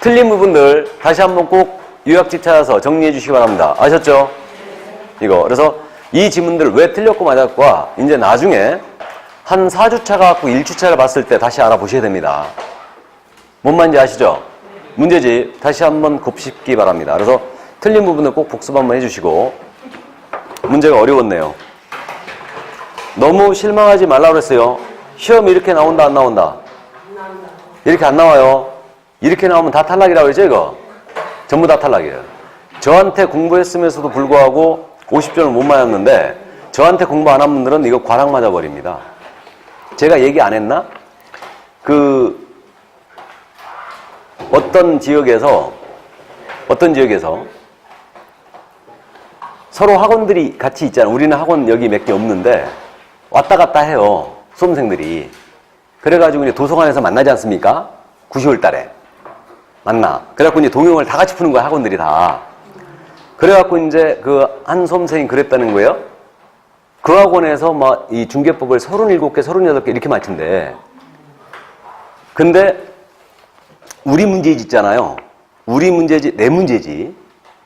틀린 부분들 다시 한번 꼭 요약집 찾아서 정리해 주시기 바랍니다. 아셨죠? 이거. 그래서 이 지문들 왜 틀렸고 맞았고와 이제 나중에 한 4주차 갖고 1주차를 봤을 때 다시 알아보셔야 됩니다. 뭔 말인지 아시죠? 문제집 다시 한번 곱씹기 바랍니다. 그래서 틀린 부분을 꼭 복습 한번 해주시고. 문제가 어려웠네요. 너무 실망하지 말라고 그랬어요. 시험 이렇게 나온다 안 나온다? 이렇게 안 나와요. 이렇게 나오면 다 탈락이라고 그러죠 이거? 전부 다 탈락이에요. 저한테 공부했으면서도 불구하고 50점을 못 맞았는데 저한테 공부 안 한 분들은 이거 과락 맞아버립니다. 제가 얘기 안 했나? 어떤 지역에서 서로 학원들이 같이 있잖아요. 우리는 학원 여기 몇 개 없는데 왔다 갔다 해요. 수험생들이. 그래가지고 이제 도서관에서 만나지 않습니까? 9월 달에. 만나. 그래갖고 이제 동영을 다 같이 푸는 거야, 학원들이 다. 그래갖고 이제 한 수험생이 그랬다는 거예요. 그 학원에서 막 이 중개법을 37개, 38개 이렇게 맞춘대. 근데 우리 문제집 있잖아요. 우리 문제집, 내 문제집.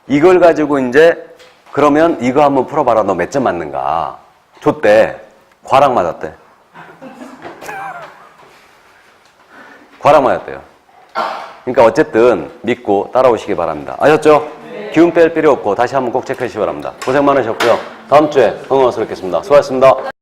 이걸 가지고 이제 그러면 이거 한번 풀어봐라. 너 몇 점 맞는가. 줬대. 과락 맞았대. 과락 맞았대요. 그러니까 어쨌든 믿고 따라오시기 바랍니다. 아셨죠? 네. 기운 뺄 필요 없고 다시 한번 꼭 체크해 주시기 바랍니다. 고생 많으셨고요. 다음 주에 건강하게 뵙겠습니다. 수고하셨습니다.